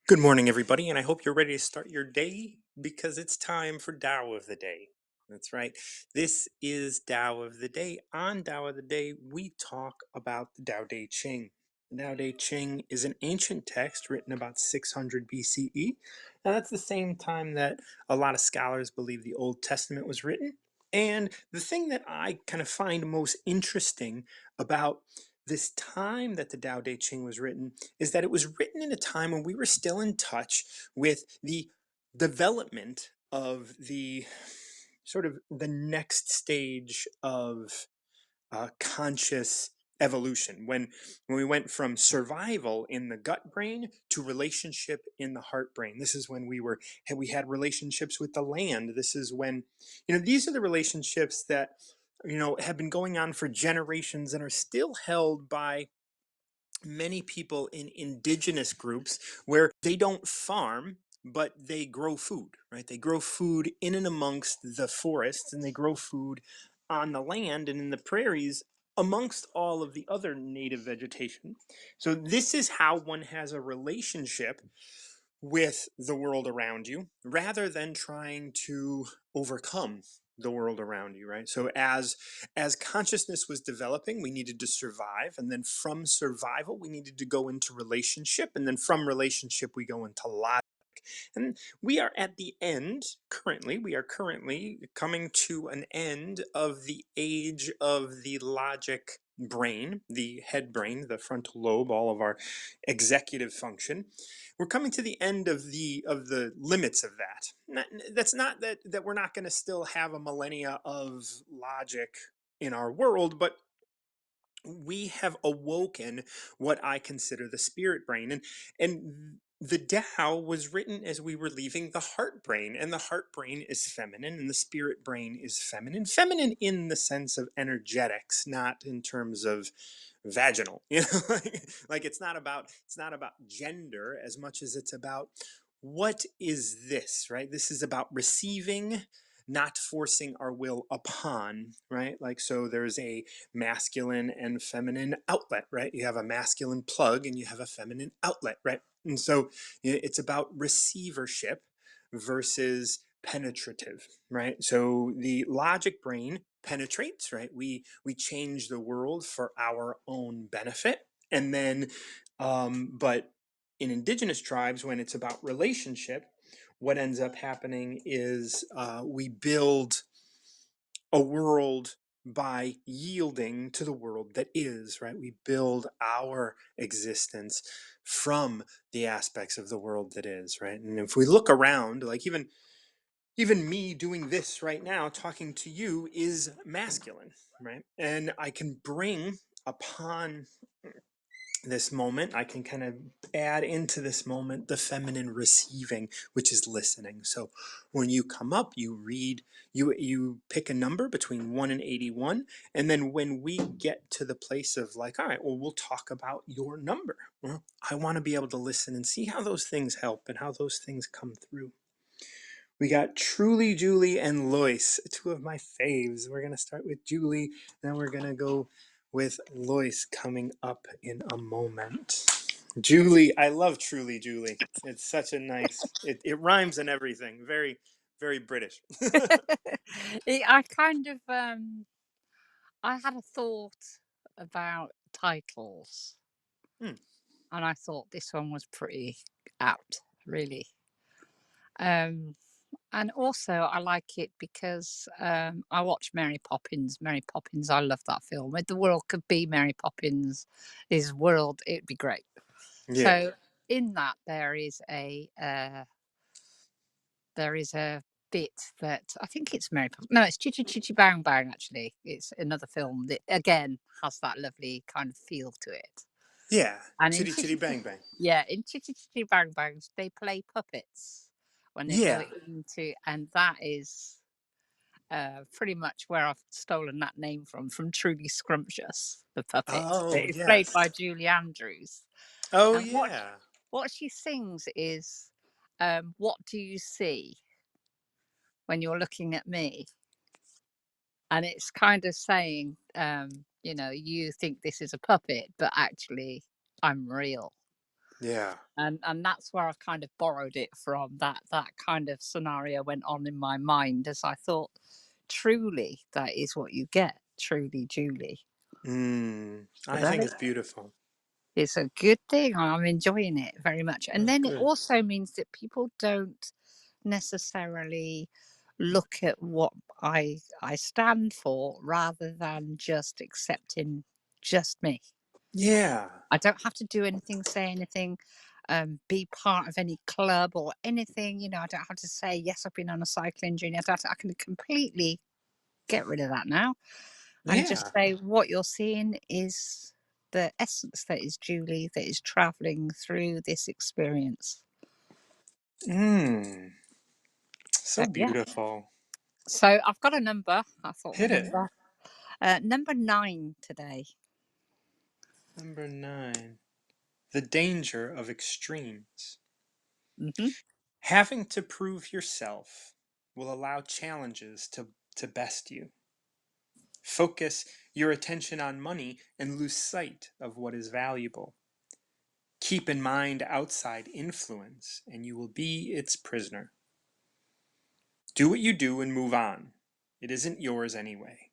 Good morning, everybody, and I hope you're ready to start your day because it's time for Tao of the Day. That's right. This is Tao of the Day. On Tao of the Day, we talk about the Tao Te Ching. The Tao Te Ching is an ancient text written about 600 BCE, and that's the same time that a lot of scholars believe the Old Testament was written. And the thing that I kind of find most interesting about this time that the Tao Te Ching was written is that it was written in a time when we were still in touch with the development of the sort of the next stage of conscious evolution when we went from survival in the gut brain to relationship in the heart brain. This is when we had relationships with the land. This is when, these are the relationships that have been going on for generations and are still held by many people in indigenous groups where they don't farm, but they grow food, right? They grow food in and amongst the forests, and they grow food on the land and in the prairies amongst all of the other native vegetation. So this is how one has a relationship with the world around you rather than trying to overcome the world around you, right? So as consciousness was developing, we needed to survive, and then from survival we needed to go into relationship, and then from relationship we go into logic. And we are at the end currently, we are currently coming to an end of the age of the logic brain, the head brain, the frontal lobe, all of our executive function. We're coming to the end of the limits of that. That's not that we're not going to still have a millennia of logic in our world, but we have awoken what I consider the spirit brain. And the Tao was written as we were leaving the heart brain, and the heart brain is feminine, and the spirit brain is feminine. Feminine in the sense of energetics, not in terms of vaginal. Like it's not about gender as much as it's about what is this, right? This is about receiving, not forcing our will upon, right? Like, so there's a masculine and feminine outlet, right? You have a masculine plug and you have a feminine outlet, right? And so it's about receivership versus penetrative, right? So the logic brain penetrates, right? We change the world for our own benefit, and then, but in indigenous tribes, when it's about relationship, what ends up happening is we build a world by yielding to the world that is, right? We build our existence from the aspects of the world that is, right? And if we look around, like even me doing this right now, talking to you, is masculine, right? And I can bring upon this moment, I can kind of add into this moment the feminine receiving, which is listening. So when you come up, you read, you pick a number between 1 and 81, and then when we get to the place of like, all right, well, we'll talk about your number. Well, I want to be able to listen and see how those things help and how those things come through. We got Truly, Julie, and Lois, two of my faves. We're going to start with Julie, then we're going to go with Lois coming up in a moment. Julie, I love Truly, Julie. It's such a nice, it rhymes and everything. Very, very British. I kind of I had a thought about titles, Hmm. and I thought this one was pretty apt, really. Um, and also I like it because I watch Mary Poppins. Mary Poppins, I love that film. If the world could be Mary Poppins' world, it'd be great. Yeah. So in that there is a bit that I think it's Mary Poppins. No, it's Chitty Chitty Bang Bang. Actually, it's another film that again has that lovely kind of feel to it. Yeah. And in Chitty Chitty Chitty Bang Bang. yeah, in Chitty Chitty Bang Bangs, they play puppets when they go Yeah. into, and that is pretty much where I've stolen that name from Truly Scrumptious, the puppet. Oh, It's played yes. by Julie Andrews, Oh, and yeah. what she sings is, "What do you see when you're looking at me?" And it's kind of saying, you think this is a puppet, but actually I'm real. Yeah. And that's where I kind of borrowed it from. That kind of scenario went on in my mind as I thought, truly, that is what you get. Truly, Julie. So I that think it's beautiful. is a good thing. I'm enjoying it very much. And Oh, then it good. also means that people don't necessarily look at what I stand for rather than just accepting just me. Yeah. I don't have to do anything, say anything, be part of any club or anything. I don't have to say, yes, I've been on a cycling journey. I can completely get rid of that now and just Yeah. say what you're seeing is the essence that is Julie, that is traveling through this experience. Mm. So, So yeah. beautiful. So I've got a number. I thought the Hit it. number 9 today. Number 9. The danger of extremes. Hmm. Having to prove yourself will allow challenges to best you. Focus your attention on money and lose sight of what is valuable. Keep in mind outside influence, and you will be its prisoner. Do what you do and move on. It isn't yours anyway.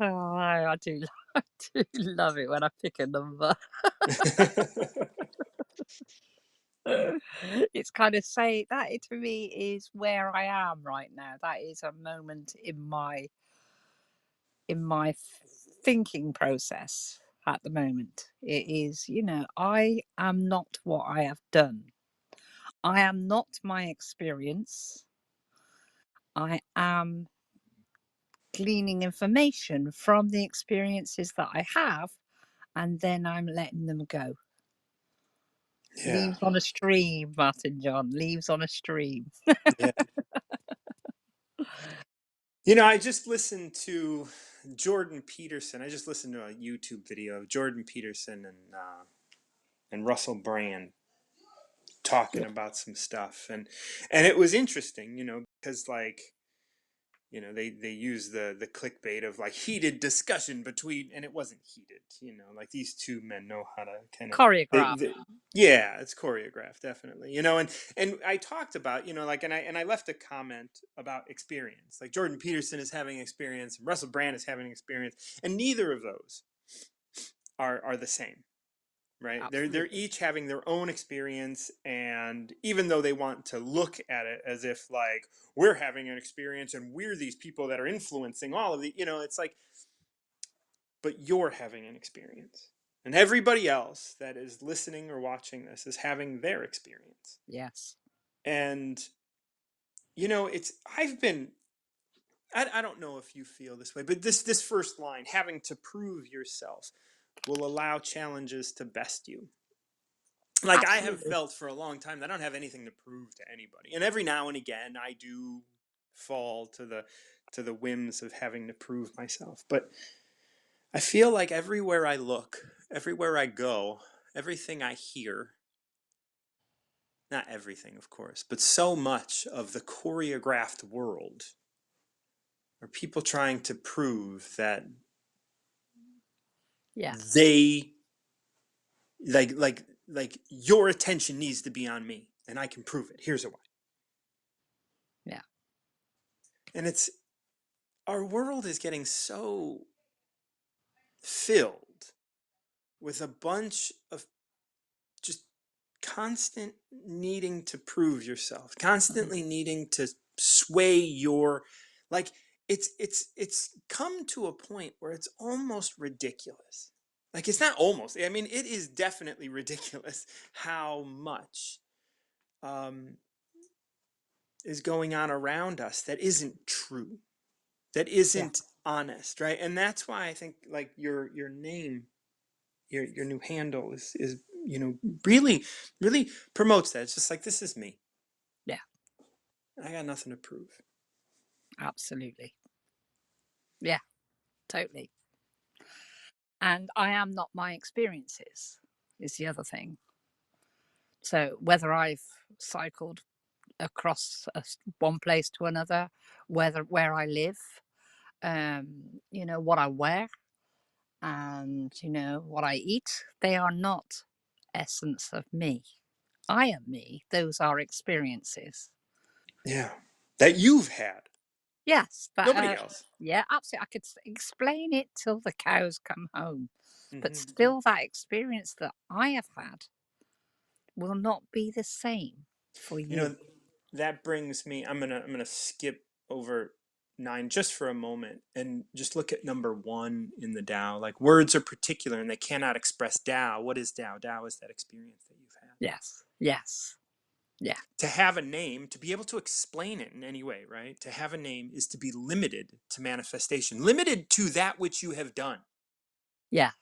Oh, I do, I do love it when I pick a number. It's kind of say that it to me is where I am right now. That is a moment in my thinking process at the moment. It is, I am not what I have done. I am not my experience. I am gleaning information from the experiences that I have, and then I'm letting them go. Yeah, Leaves on a stream, Martin John. Leaves on a stream. yeah. I just listened to Jordan Peterson. I just listened to a YouTube video of Jordan Peterson and Russell Brand talking Yeah. about some stuff, and it was interesting, because like they use the clickbait of like heated discussion between, and it wasn't heated, like these two men know how to kind of Choreograph. yeah, it's choreographed, definitely, and I talked about, like, and I left a comment about experience, like Jordan Peterson is having experience, Russell Brand is having experience, and neither of those are the same, right? They're Absolutely. each having their own experience, and even though they want to look at it as if like we're having an experience and we're these people that are influencing all of the, it's like, but you're having an experience, and everybody else that is listening or watching this is having their experience. Yes. And it's I don't know if you feel this way, but this first line, having to prove yourself will allow challenges to best you. Like, I have Absolutely. felt for a long time that I don't have anything to prove to anybody, and every now and again I do fall to the whims of having to prove myself. But I feel like everywhere I look, everywhere I go, everything I hear, not everything of course, but so much of the choreographed world are people trying to prove that Yes. they like your attention needs to be on me and I can prove it. Here's a why. Yeah. And it's our world is getting so filled with a bunch of just constant needing to prove yourself, Mhm. constantly needing to sway your, like, it's come to a point where it's almost ridiculous. Like, it's not almost, I mean, it is definitely ridiculous how much um is going on around us that isn't true, that Yeah. isn't honest, right? And that's why I think like your name, your new handle is really really promotes that. It's just like, this is me. Yeah. I got nothing to prove. Absolutely. Yeah. Totally. And I am not my experiences, is the other thing. So whether I've cycled across one place to another, whether where I live, what I wear, And, what I eat, they are not essence of me. I am me. Those are experiences. Yeah. That you've had. Yes, Nobody else. yeah, absolutely. I could explain it till the cows come home, but Hmm. still, that experience that I have had will not be the same for You you. know, that brings me, I'm gonna skip over 9 just for a moment and just look at number 1 in the Tao. Like, words are particular and they cannot express Tao. What is Tao? Tao is that experience that you've had. Yes, yes, yeah, To have a name, to be able to explain it in any way, right? To have a name is to be limited to manifestation, limited to that which you have done. yeah.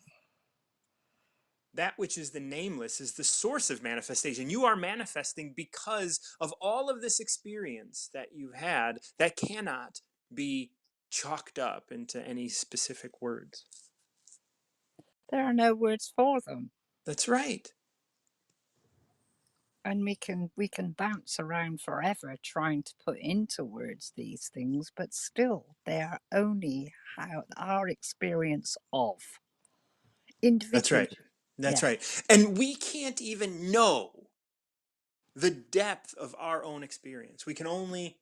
That which is the nameless is the source of manifestation. You are manifesting because of all of this experience that you've had that cannot be chalked up into any specific words. There are no words for them. That's right. And we can bounce around forever trying to put into words these things, but still they are only how our experience of That's right. individually. That's Yeah, right. And we can't even know the depth of our own experience. We can only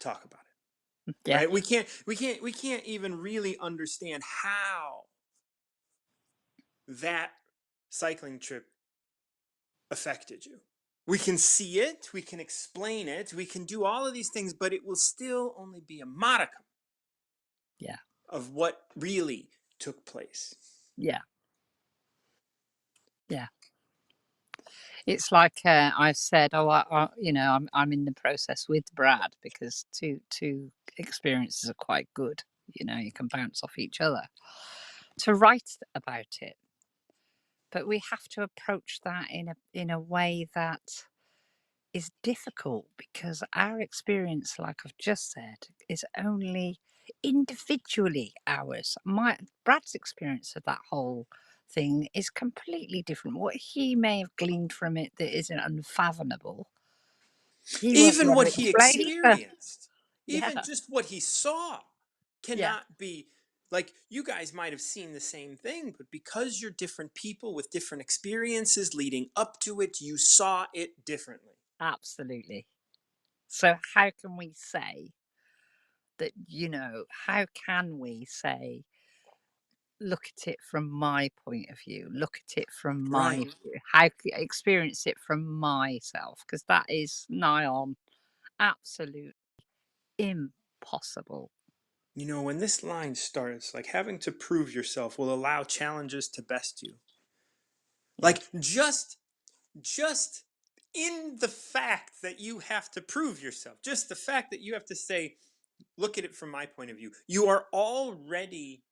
talk about it, yeah, right? We can't even really understand how that cycling trip affected you. We can see it, we can explain it, we can do all of these things, but it will still only be a modicum yeah, of what really took place. yeah, yeah. It's like I've said, oh, I'm in the process with Brad because two experiences are quite good. You can bounce off each other to write about it, but we have to approach that in a way that is difficult because our experience, like I've just said, is only individually ours. My Brad's experience of that whole thing is completely different. What he may have gleaned from it that isn't unfathomable, he won't be Even able to what he explain either. experienced, even Yeah, just what he saw, yeah, cannot be like you guys might have seen the same thing, but because you're different people with different experiences leading up to it, you saw it differently. absolutely. So how can we say that? How can we say look at it from my point of view, look at it from my Right. view, how experience it from myself, because that is nigh on absolute impossible. When this line starts, like having to prove yourself will allow challenges to best you. Yeah. Like just in the fact that you have to prove yourself, just the fact that you have to say, look at it from my point of view. You are already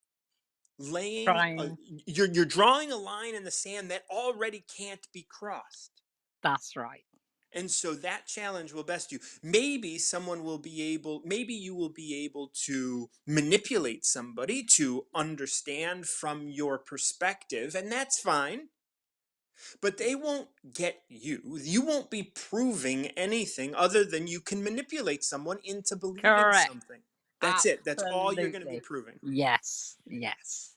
laying a, Trying. you're drawing a line in the sand that already can't be crossed. That's right. And so that challenge will best you. Maybe you will be able to manipulate somebody to understand from your perspective, and that's fine. But they won't get you. You won't be proving anything other than you can manipulate someone into believing Correct. something. That's it. That's all you're going to be Absolutely. proving. Yes, yes.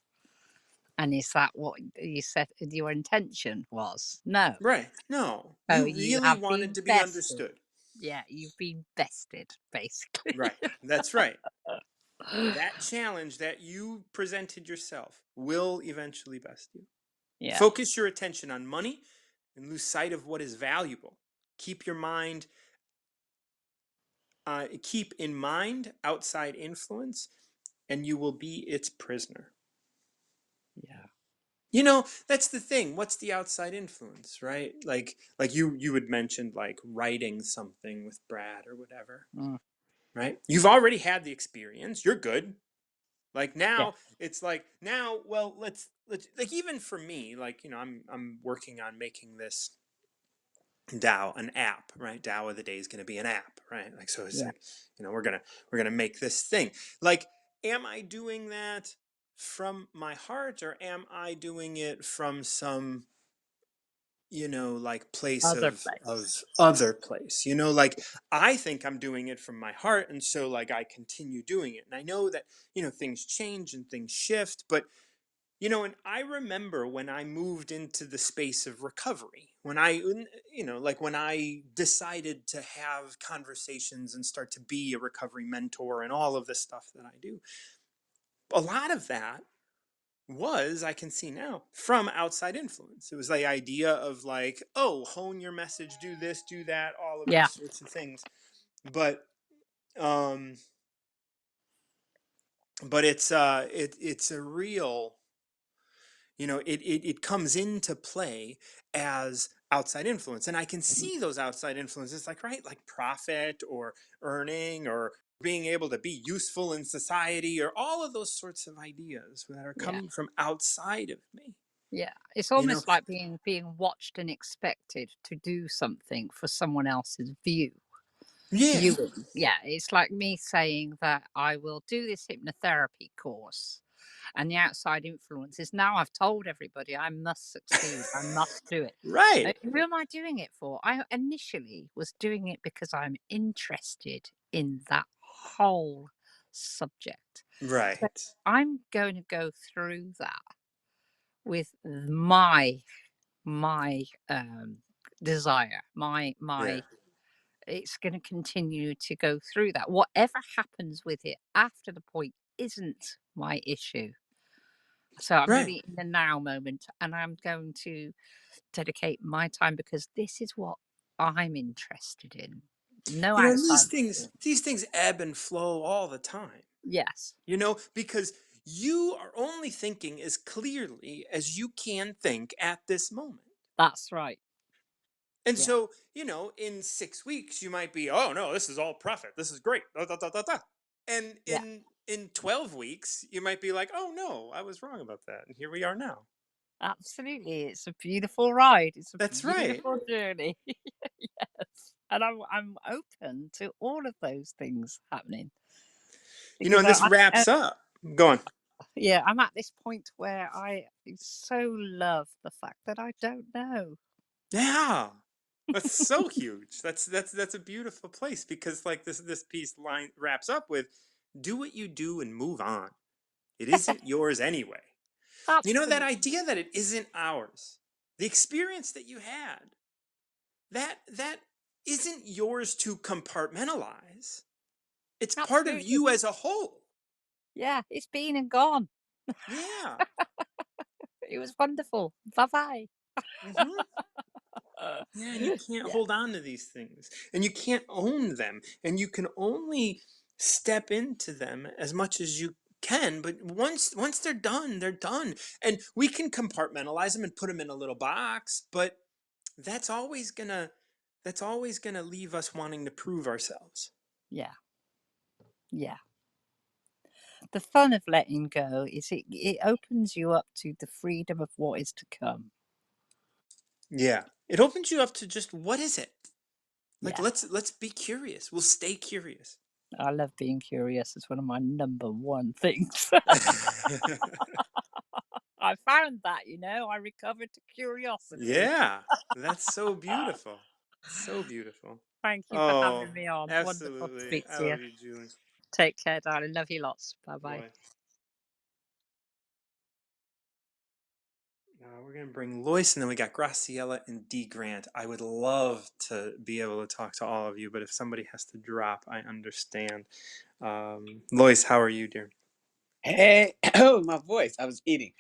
And is that what you said your intention was? No. Right. No, Oh, you you really have wanted been to be bested. understood. Yeah, you've been bested, basically. Right. That's right. That challenge that you presented yourself will eventually best you. Yeah. Focus your attention on money and lose sight of what is valuable. Keep your mind, keep in mind outside influence, and you will be its prisoner. Yeah. That's the thing. What's the outside influence, right? Like you had mentioned, like writing something with Brad or whatever, Mm, right? You've already had the experience. You're good. Like yeah. now, it's like now. Well, let's like even for me, like I'm working on making this DAO an app, right? DAO of the day is going to be an app, right? Like so, it's Yeah. like we're gonna make this thing. Like, am I doing that from my heart, or am I doing it from some like place Other of place. other place? Like I think I'm doing it from my heart, and so like I continue doing it, and I know that things change and things shift, but And I remember when I moved into the space of recovery, like when I decided to have conversations and start to be a recovery mentor and all of this stuff that I do, a lot of that was, I can see now, from outside influence. It was the idea of like, oh, hone your message, do this, do that, all of Yeah, these sorts of things. But, um, it's a real, it comes into play as outside influence, and I can see those outside influences, like, right, like profit or earning or being able to be useful in society, or all of those sorts of ideas that are yeah, coming from outside of me yeah. It's you know almost like being watched and expected to do something for someone else's yeah, viewing. Yeah, it's like me saying that I will do this hypnotherapy course, and the outside influence is now I've told everybody I must succeed. I must do it. right, Who am I doing it for? I initially was doing it because I'm interested in that whole subject. So right, I'm going to go through that with my desire, yeah, my it's going to continue to go through that. Whatever happens with it after the point isn't my issue. So I'm right. really in the now moment, and I'm going to dedicate my time because this is what I'm interested in. No And these outside things influence. these things ebb and flow all the time, Yes, because you are only thinking as clearly as you can think at this moment. that's right. And Yeah, so, in 6 weeks, you might be, oh no, this is all profit. This is great. Da, da, da, da, da. And yeah, in 12 weeks, you might be like, oh no, I was wrong about that. And here we are now. absolutely. It's a beautiful ride. It's a That's right. beautiful journey. Yes, and I'm open to all of those things happening because And this wraps up. Go on. yeah, I'm at this point where I so love the fact that I don't know. Yeah. That's so huge. That's a beautiful place, because like this piece line wraps up with, do what you do and move on. It isn't yours anyway. That Absolutely, idea that it isn't ours. The experience that you had, that isn't yours to compartmentalize. It's part of absolutely. you as a whole. Yeah, it's been and gone. Yeah. It was wonderful. Bye bye. Hmm. Yeah, and you can't Yeah, hold on to these things, and you can't own them, and you can only step into them as much as you can. But once they're done, they're done, and we can compartmentalize them and put them in a little box. But that's always gonna that's always gonna leave us wanting to prove ourselves. yeah, yeah. The fun of letting go is it opens you up to the freedom of what is to come. Yeah, it opens you up to just, what is it? Like, Yeah, let's be curious. We'll stay curious. I love being curious. It's one of my number one things. I found that, I recovered to curiosity. Yeah, that's so beautiful. So beautiful. Thank you for Oh, having me on. Wonderful to absolutely. speak I to you. love you, Julie. Take care, darling. Love you lots. Bye bye. Boy. We're gonna bring Lois, and then we got Graciela and D Grant. I would love to be able to talk to all of you, but if somebody has to drop, I understand. Lois, how are you, dear? Hey, oh, my voice. I was eating.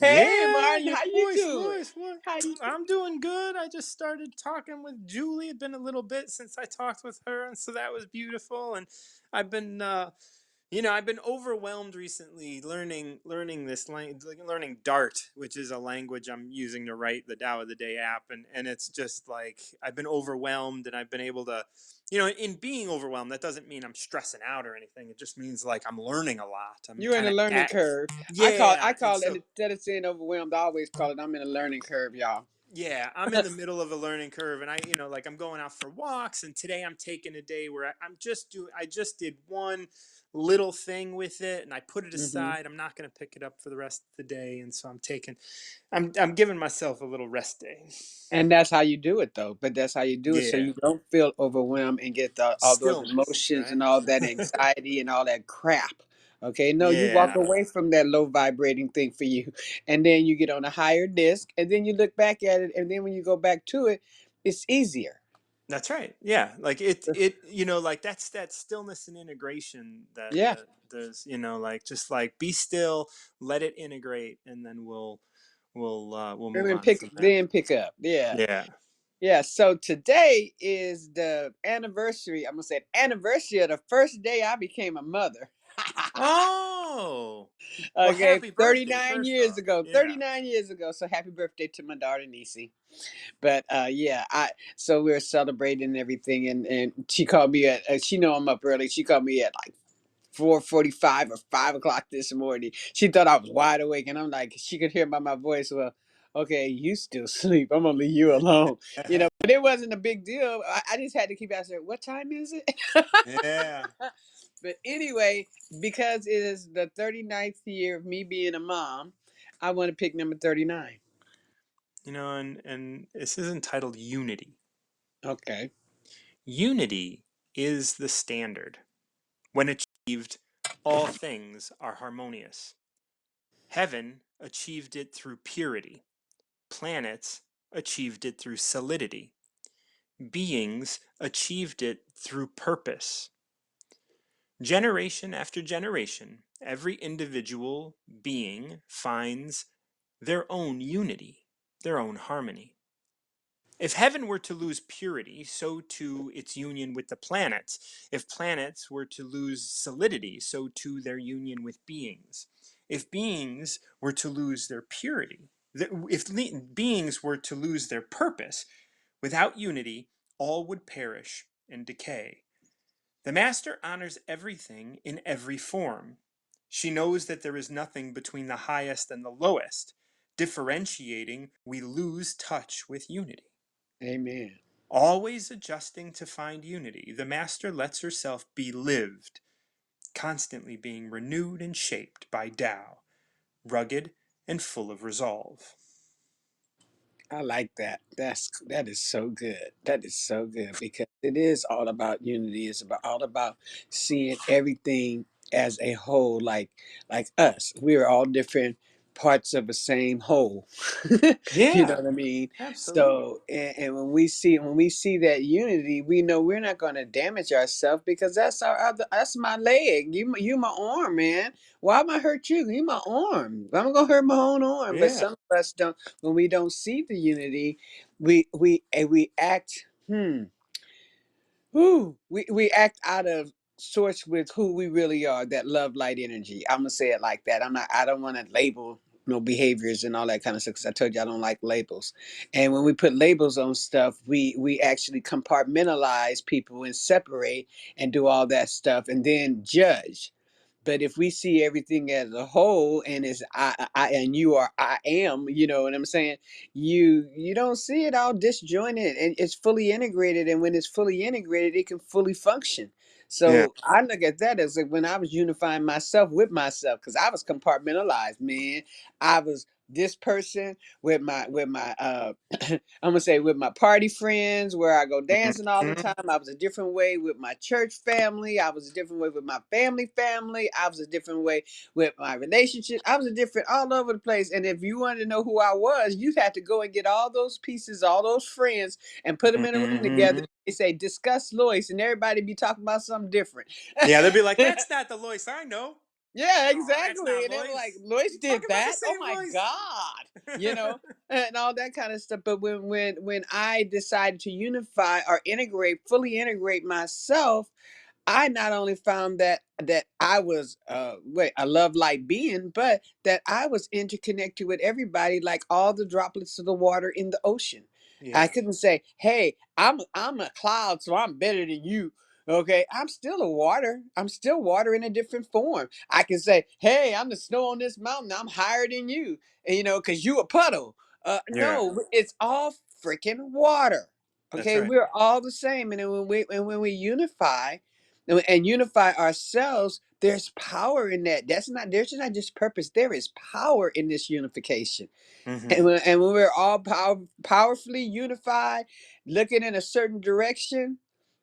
Hey, Yeah, Martin, your how you voice, doing? Lois. What? How you I'm doing good. I just started talking with Julie. It's been a little bit since I talked with her, and so that was beautiful. And I've been, I've been overwhelmed recently learning this language, like learning Dart, which is a language I'm using to write the Tao of the Day app, and it's just like I've been overwhelmed, and I've been able to, in being overwhelmed, that doesn't mean I'm stressing out or anything. It just means like I'm learning a lot. I'm You're in kind a of learning at, curve. I yeah, and call it so instead of saying overwhelmed, I always call it I'm in a learning curve, y'all. yeah, I'm in the middle of a learning curve, and like I'm going out for walks, and today I'm taking a day where I just did one little thing with it, and I put it Hmm. aside. I'm not going to pick it up for the rest of the day, and so I'm giving myself a little rest day. And that's how you do it, though. But that's how you do it, so Yeah, you don't feel overwhelmed and get all those stillness, emotions right? and all that anxiety and all that crap Okay, no, you walk Yeah, away from that low vibrating thing for you, and then you get on a higher disc, and then you look back at it, and then when you go back to it, it's easier. that's right. Yeah, like like that's that stillness and integration that Yeah, that there's, like just like be still, let it integrate, and then we'll and move then on from there. pick up. Yeah. Yeah. Yeah, so today is the anniversary. I'm gonna say anniversary of the first day I became a mother. Oh, well, Okay, happy birthday 39 first years off. ago. Yeah. 39 years ago. So happy birthday to my daughter Nisi. But yeah, I so we were celebrating and everything, and she called me at she know I'm up early. She called me at like 4:45 or 5 o'clock this morning. She thought I was wide awake, and I'm like, she could hear by my voice. Well, okay, you still sleep. I'm gonna leave you alone. But it wasn't a big deal. I just had to keep asking her, what time is it? Yeah. But anyway, because it is the 39th year of me being a mom, I want to pick number 39. And this is entitled Unity. Okay. Unity is the standard. When achieved, all things are harmonious. Heaven achieved it through purity. Planets achieved it through solidity. Beings achieved it through purpose. Generation after generation, every individual being finds their own unity, their own harmony. If heaven were to lose purity, so too its union with the planets. If planets were to lose solidity, so too their union with beings. If beings were to lose their purity, if beings were to lose their purpose, without unity, all would perish and decay. The Master honors everything in every form. She knows that there is nothing between the highest and the lowest. Differentiating, we lose touch with unity. Amen. Always adjusting to find unity, the Master lets herself be lived, constantly being renewed and shaped by Tao, rugged and full of resolve. I like that. That is so good. That is so good because it is all about unity. It's about all about seeing everything as a whole, like us. We are all different parts of the same whole. You know Yeah, what I mean? absolutely. So, and when we see that unity, we know we're not going to damage ourselves because that's my leg. You my arm, man. Why am I hurt you? You my arm. I'm gonna hurt my own arm. But Yeah. some of us don't. When we don't see the unity, we act. We act out of sorts with who we really are. That love, light, energy. I'm gonna say it like that. I don't want to label no behaviors and all that kind of stuff. 'Cause I told you I don't like labels. And when we put labels on stuff, we actually compartmentalize people and separate and do all that stuff and then judge. But if we see everything as a whole and it's I and you are I am, you know what I'm saying? You don't see it all disjointed and it's fully integrated. And when it's fully integrated, it can fully function. Yeah. So I look at that as like when I was unifying myself with myself, because I was compartmentalized, man. I was this person with my I'm gonna say with my party friends where I go dancing all the Mhm. time. I was a different way with my church family. I was a different way with my family. I was a different way with my relationship. I was a different all over the place. And if you wanted to know who I was, you had to go and get all those pieces, all those friends, and put them in a room together. Mhm. They say discuss Lois, and everybody be talking about something different. Yeah, they'd be like, "That's not the Lois I know." Yeah, No, that's exactly. not And they were like, Lois. Lois You did talking about the that. Oh same my God. You Lois? know, and all that kind of stuff. But when I decided to unify or fully integrate myself, I not only found that I was a love light being, but that I was interconnected with everybody, like all the droplets of the water in the ocean. I Yeah. couldn't say, "Hey, I'm a cloud, so I'm better than you." Okay, I'm still a water. I'm still water in a different form. I can say, "Hey, I'm the snow on this mountain. I'm higher than you," and, because you a puddle. Yeah. No, it's all freaking water. That's Okay, right. we're all the same, and then when we unify and unify ourselves, there's power in that. There's not just purpose, there is power in this unification. Hmm. And when we're all powerfully unified, looking in a certain direction,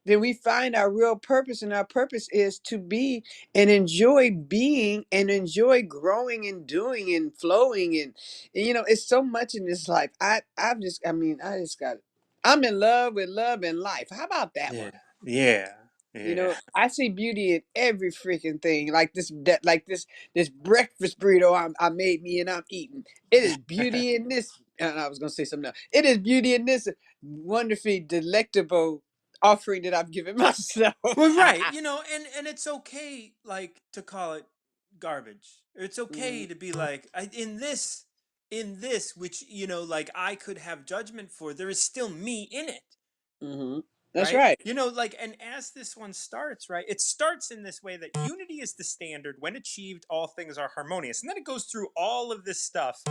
then we find our real purpose, and our purpose is to be and enjoy being and enjoy growing and doing and flowing and it's so much in this life. I've just I mean I just got I'm in love with love and life. How about that Yeah. one? Yeah. Yeah. I see beauty in every freaking thing. Like this breakfast burrito I made me and I'm eating. It is beauty in this. And I was gonna say something else. It is beauty in this wonderfully delectable offering that I've given myself. Well, right, and it's okay, like, to call it garbage. It's Mhm, okay to be like, in this, which like I could have judgment for. There is still me in it, mhm. That's right? right. Like, and as this one starts, right, it starts in this way that unity is the standard. When achieved, all things are harmonious, and then it goes through all of this stuff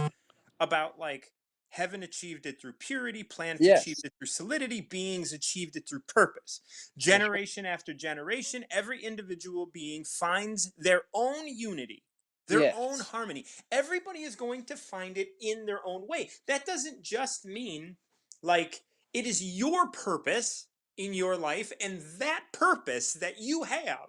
about like heaven achieved it through purity, planets achieved Yes, it through solidity, beings achieved it through purpose. that's right. Generation after generation, every individual being finds their own unity, their own Yes. harmony. Everybody is going to find it in their own way. That doesn't just mean like it is your purpose in your life, and that purpose that you have,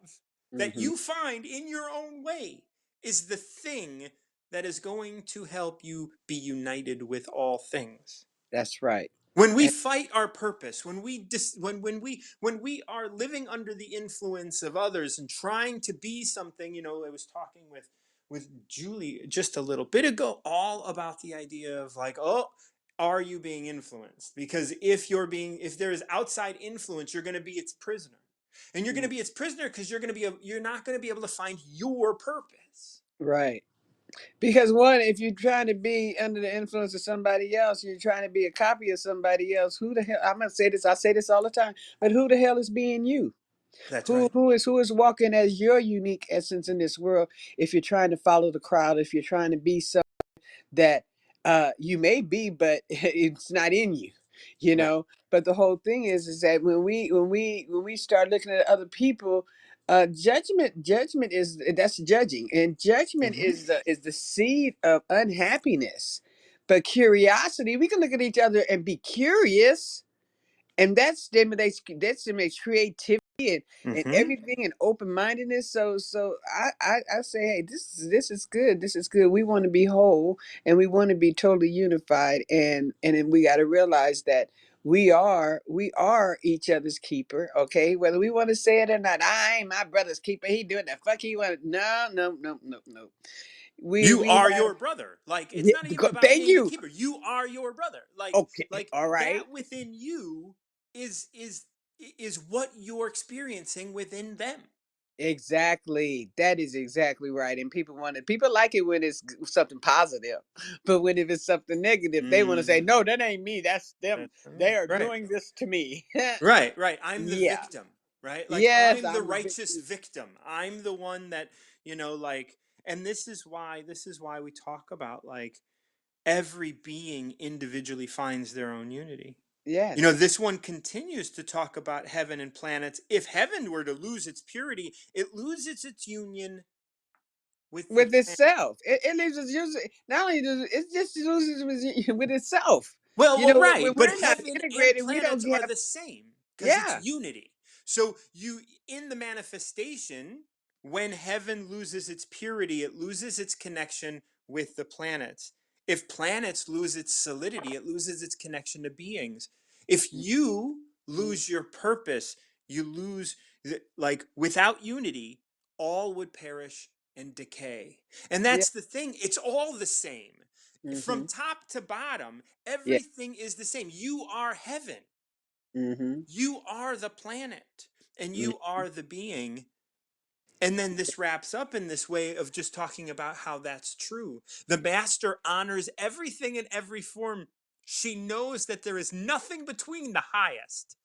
that Hmm. you find in your own way, is the thing that is going to help you be united with all things. That's right. When we And fight our purpose, when we are living under the influence of others and trying to be something, I was talking with Julie just a little bit ago, all about the idea of like, oh, are you being influenced? Because if there is outside influence, you're going to be its prisoner, and you're going to mm, be its prisoner because you're not going to be able to find your purpose. right. Because one, if you're trying to be under the influence of somebody else, you're trying to be a copy of somebody else. Who the hell? I'm gonna say this. I say this all the time. But who the hell is being you? That's Who right. who is walking as your unique essence in this world? If you're trying to follow the crowd, if you're trying to be so that you may be, but it's not in you, you Right. know. But the whole thing is that when we start looking at other people, judgment is that's judging, and judgment Mm-hmm. is the seed of unhappiness. But curiosity, we can look at each other and be curious, and that stimulates creativity and Mm-hmm. everything and open-mindedness. So I say, hey, this is good. This is good. We want to be whole, and we want to be totally unified, and then we got to realize that we are each other's keeper. Okay, whether we want to say it or not. I ain't my brother's keeper. He doing the fuck he want. No, no, no, no, no. we You we are have your brother. Like, it's yeah, not even about thank being the you. keeper. You are your brother. Like Okay, like all right. that within you is is is what you're experiencing within them. Exactly. That is exactly right. And people like it when it's something positive. But when if it's something negative, they want to say, Mm, "No, that ain't me. That's them. They are right. doing this to me." Right, right. I'm the Yeah. victim, right? Like, Yes, I'm the I'm the righteous victim. victim. I'm the one that, like, and this is why we talk about like every being individually finds their own unity. Yes. This one continues to talk about heaven and planets. If heaven were to lose its purity, it loses its union with the With planet. itself. It loses not only does it just loses with itself. Well, When right, but we're not heaven and integrated, we don't planets are have the same because it's yeah. unity. So in the manifestation, when heaven loses its purity, it loses its connection with the planets. If planets lose its solidity, it loses its connection to beings. If you Mhm. lose your purpose, you lose, like, without unity, all would perish and decay. And Yeah. that's the thing, it's all the same. From Mhm. top to bottom, Yeah. everything is the same. You are heaven. Mhm. You are the planet. And Mhm. you are the being. And then this wraps up in this way of just talking about how that's true. The master honors everything in every form. She knows that there is nothing between the highest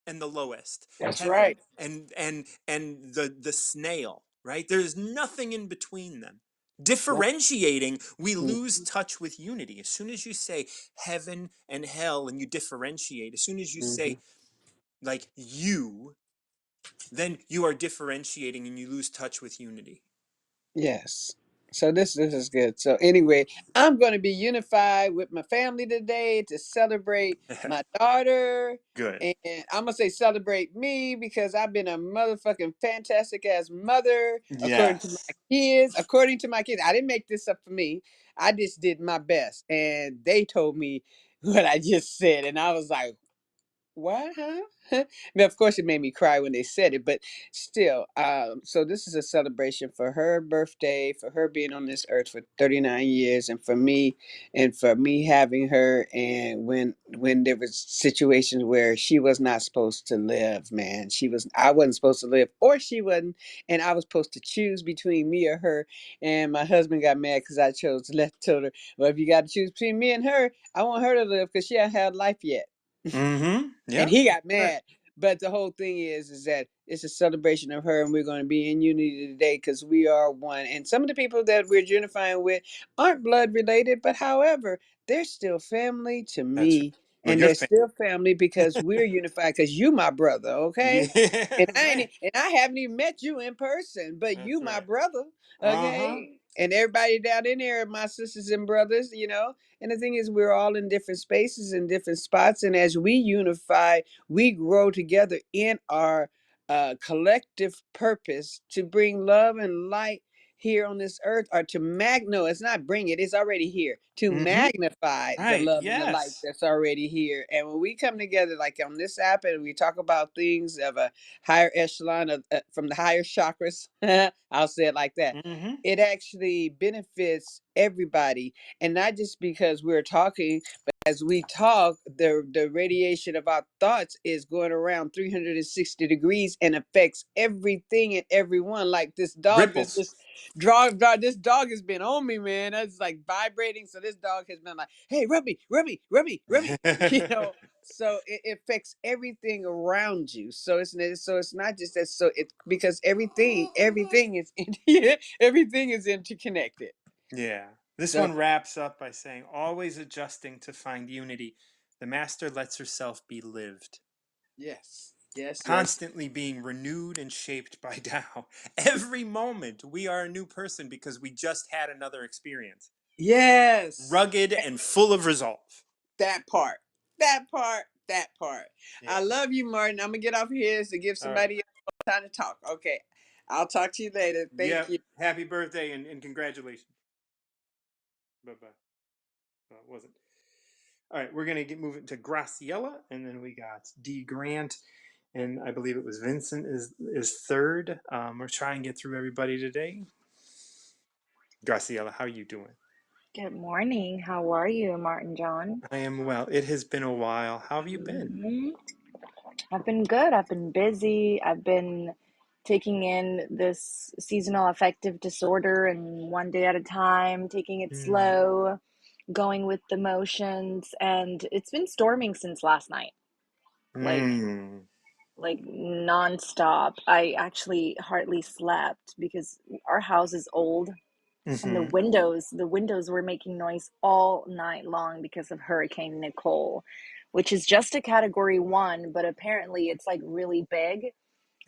and the lowest, That's heaven right. and the snail, right? There's nothing in between them. Right. Differentiating, we lose Mhm. touch with unity. As soon as you say heaven and hell and you differentiate, as soon as you Mhm. say like you, then you are differentiating and you lose touch with unity. Yes. So this is good. So anyway, I'm going to be unified with my family today to celebrate my daughter, Good. and I'm gonna say celebrate me because I've been a motherfucking fantastic ass mother according to Yes. my kids. According to my kids, I didn't make this up for me. I just did my best, and they told me what I just said, and I was like, what, huh? Now, of course, it made me cry when they said it, but still. So this is a celebration for her birthday, for her being on this earth for 39 years, and for me having her. And when there was situations where she was not supposed to live, man, I wasn't supposed to live, or she wasn't, and I was supposed to choose between me or her. And my husband got mad because I chose to told her, well, if you got to choose between me and her, I want her to live because she hasn't had life yet. Mm-hmm. And Yep. he got Right. mad. But the whole thing is that it's a celebration of her, and we're going to be in unity today because we are one. And some of the people that we're unifying with aren't blood related, but however, they're still family to That's right. me, Well, and you're they're still family because we're unified. Because you, my brother, okay? yeah, man. And I haven't even met you in person, but That's you, my right. brother, Uh-huh. okay? And everybody down in there, my sisters and brothers, And the thing is, we're all in different spaces and different spots, and as we unify, we grow together in our collective purpose to bring love and light here on this earth, or to no, it's not bring it, it's already here, to Mm-hmm. magnify the Right. love and the light Yes. that's already here. And when we come together like on this app and we talk about things of a higher echelon of from the higher chakras, I'll say it like that, Mm-hmm. it actually benefits everybody, and not just because we're talking, as we talk, the radiation of our thoughts is going around 360 degrees and affects everything and everyone. Like this dog that Ripples. just this dog has been on me, man. It's like vibrating. So this dog has been like, hey, rub me, rub me, rub me, rub me. So it affects everything around you. So it's not just that. So it because everything is everything is interconnected. Yeah. This So one wraps up by saying, always adjusting to find unity. The master lets herself be lived, yes, yes, yes, constantly being renewed and shaped by Tao. Every moment we are a new person because we just had another experience. yes. Rugged and full of resolve. That part. That part. That part. Yeah. I love you, Martin. I'm gonna get off here to give All right. somebody else time to talk. Okay. I'll talk to you later. Thank Yep. you. Happy birthday and congratulations. Bye bye. Well, it wasn't. All right, we're gonna get moving to Graciela, and then we got D Grant, and I believe it was Vincent is third. We're trying to get through everybody today. Graciela, how are you doing? Good morning. How are you, Martin John? I am well. It has been a while. How have you been? hmm I've been good. I've been busy. I've been taking in this seasonal affective disorder and one day at a time, taking it Mm. slow, going with the motions, and it's been storming since last night. Like Mm. like nonstop. I actually hardly slept because our house is old and Mm-hmm. the windows were making noise all night long because of Hurricane Nicole, which is just a category 1, but apparently it's like really big.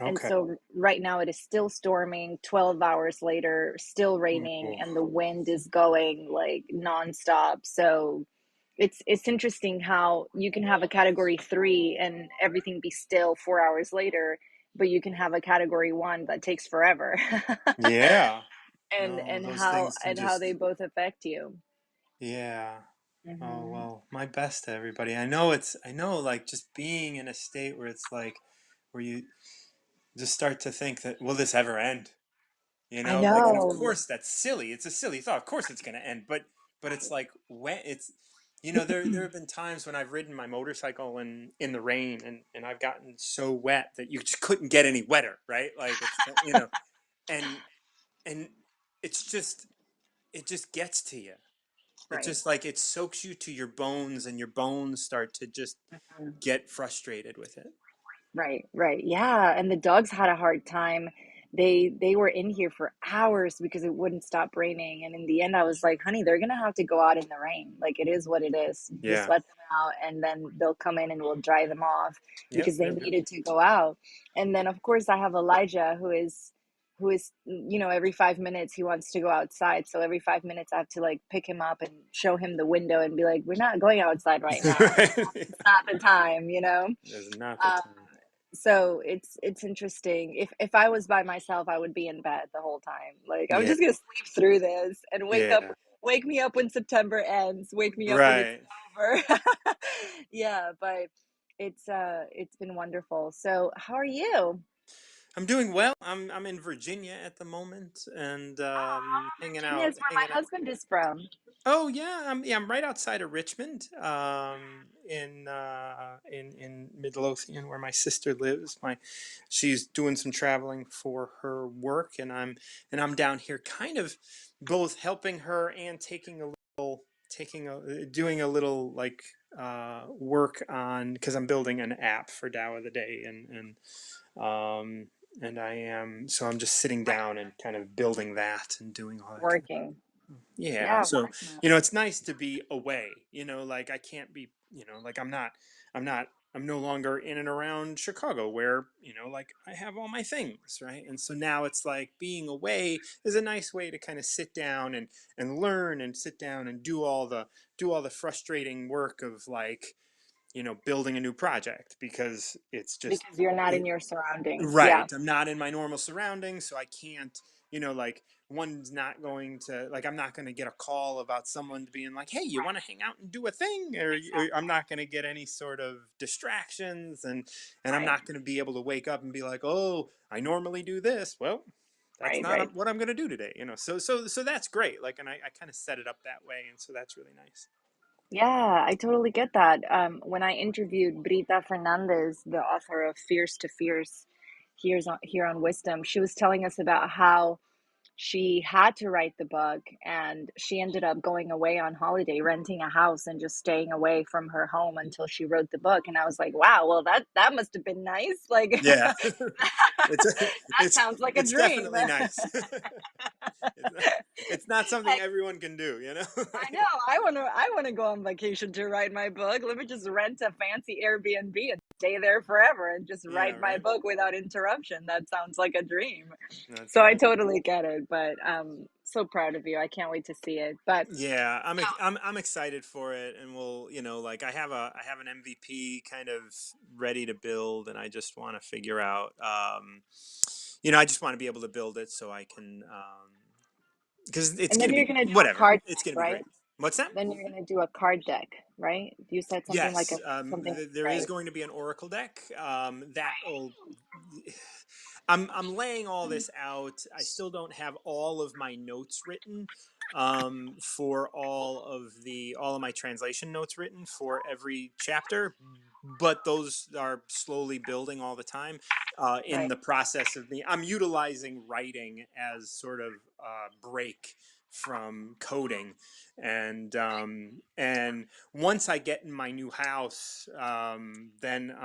And Okay. so right now it is still storming 12 hours later, still raining, Oh. and the wind is going like nonstop. So it's interesting how you can have a category 3 and everything be still 4 hours later, but you can have a category 1 that takes forever. Yeah. and No, and those how things can and how just. they both affect you. Yeah. Oh hmm well, my best to everybody. I know like just being in a state where it's like where you just start to think that will this ever end? You I know, like, and of know. course that's silly. It's a silly thought. Of course it's gonna end, but it's like when it's there have been times when I've ridden my motorcycle in the rain and I've gotten so wet that you just couldn't get any wetter, right? Like it's and and it's just it just gets to you. It Right. just like it soaks you to your bones and your bones start to just Mhm. get frustrated with it. Right. Yeah, and the dogs had a hard time. They were in here for hours because it wouldn't stop raining, and in the end I was like, "Honey, they're going to have to go out in the rain. Like it is what it is. Just Yeah. let them out and then they'll come in and we'll dry them off Yep. because they Yep. Yep. needed to go out." And then of course I have Elijah who is who is, every 5 minutes he wants to go outside. So every 5 minutes I have to like pick him up and show him the window and be like, we're not going outside right now. Right. It's not the time, It's not the Uh, time. so it's interesting. If I was by myself, I would be in bed the whole time. Like I'm Yeah. just gonna sleep through this and Yeah. wake me up when September ends, wake me up when it's Right. over. Yeah, but it's been wonderful. So how are you? I'm doing well. I'm in Virginia at the moment, and hanging Virginia out, is where hanging my out. husband is from. Oh yeah, I'm right outside of Richmond, in Midlothian, where my sister lives. She's doing some traveling for her work, and I'm down here, kind of both helping her and doing a little like work on, because I'm building an app for Tao of the Day, um and I'm just sitting Like down and kind of building that and doing all that kind of. working. Yeah, Yeah, so working. it's nice to be away. Like I can't be. Like I'm not. I'm no longer in and around Chicago, where like I have all my things, right? And so now it's like being away is a nice way to kind of sit down and learn, and sit down and do all the frustrating work of, like, building a new project, because it's just Because you're not in it, your surroundings. Yeah, right. I'm not in my normal surroundings, so I can't, like, one's not going to, like, I'm not going to get a call about someone being like, hey, you want to hang out and do a thing? Or I'm not going to get any sort of distractions, and I'm right, not going to be able to wake up and be like, oh, I normally do this. Well, that's right, not right. what I'm going to do today. So that's great. Like, and I kind of set it up that way. And so that's really nice. Yeah, I totally get that. When I interviewed Brita Fernandez, the author of Fierce to Fierce, here on Wisdom, she was telling us about how she had to write the book and she ended up going away on holiday, renting a house and just staying away from her home until she wrote the book. And I was like, wow, well that must have been nice. Like Yeah. it's that it's sounds like a it's dream. definitely nice. it's not, it's not something Heck, everyone can do, I know. I want to go on vacation to write my book. Let me just rent a fancy Airbnb and stay there forever and just Yeah, write my right. book without interruption. That sounds like a dream. That's So I right. totally get it, but so proud of you. I can't wait to see it. But Yeah, I'm excited for it, and we'll, like, I have an MVP kind of ready to build, and I just want to figure out, I just want to be able to build it so I can, because it's and gonna then you're be gonna do a whatever. card It's deck, gonna be right? great. What's that? Then you're gonna do a card deck, right? You said something like Yes, a something there is right. going to be an Oracle deck. That'll. I'm laying all this out. I still don't have all of my notes written, for all of my translation notes written for every chapter, but those are slowly building all the time. In Right. the process of I'm utilizing writing as sort of a break from coding, and once I get in my new house, then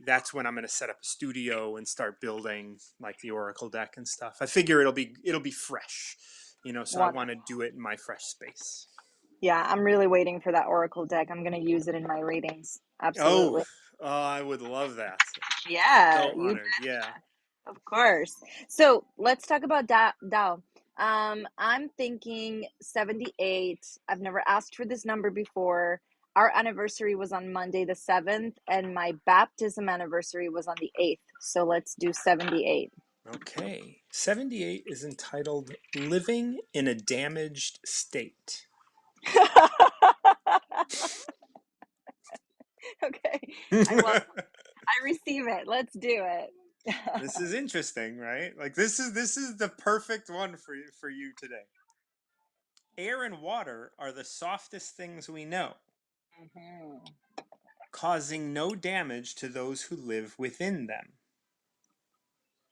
that's when I'm gonna set up a studio and start building, like, the Oracle deck and stuff. I figure it'll be fresh, so I want to Wonderful. do it in my fresh space. Yeah, I'm really waiting for that Oracle deck. I'm gonna use it in my readings. Oh, Absolutely. I would love that. Yeah, So you honored. Yeah. of course. So let's talk about Dao. I'm thinking 78. I've never asked for this number before. Our anniversary was on Monday the 7th, and my baptism anniversary was on the 8th. So let's do 78. Okay. 78 is entitled "Living in a Damaged State." Okay. I love I receive it. Let's do it. This is interesting, right? Like, this is the perfect one for you today. Air and water are the softest things we know, Mhm. causing no damage to those who live within them.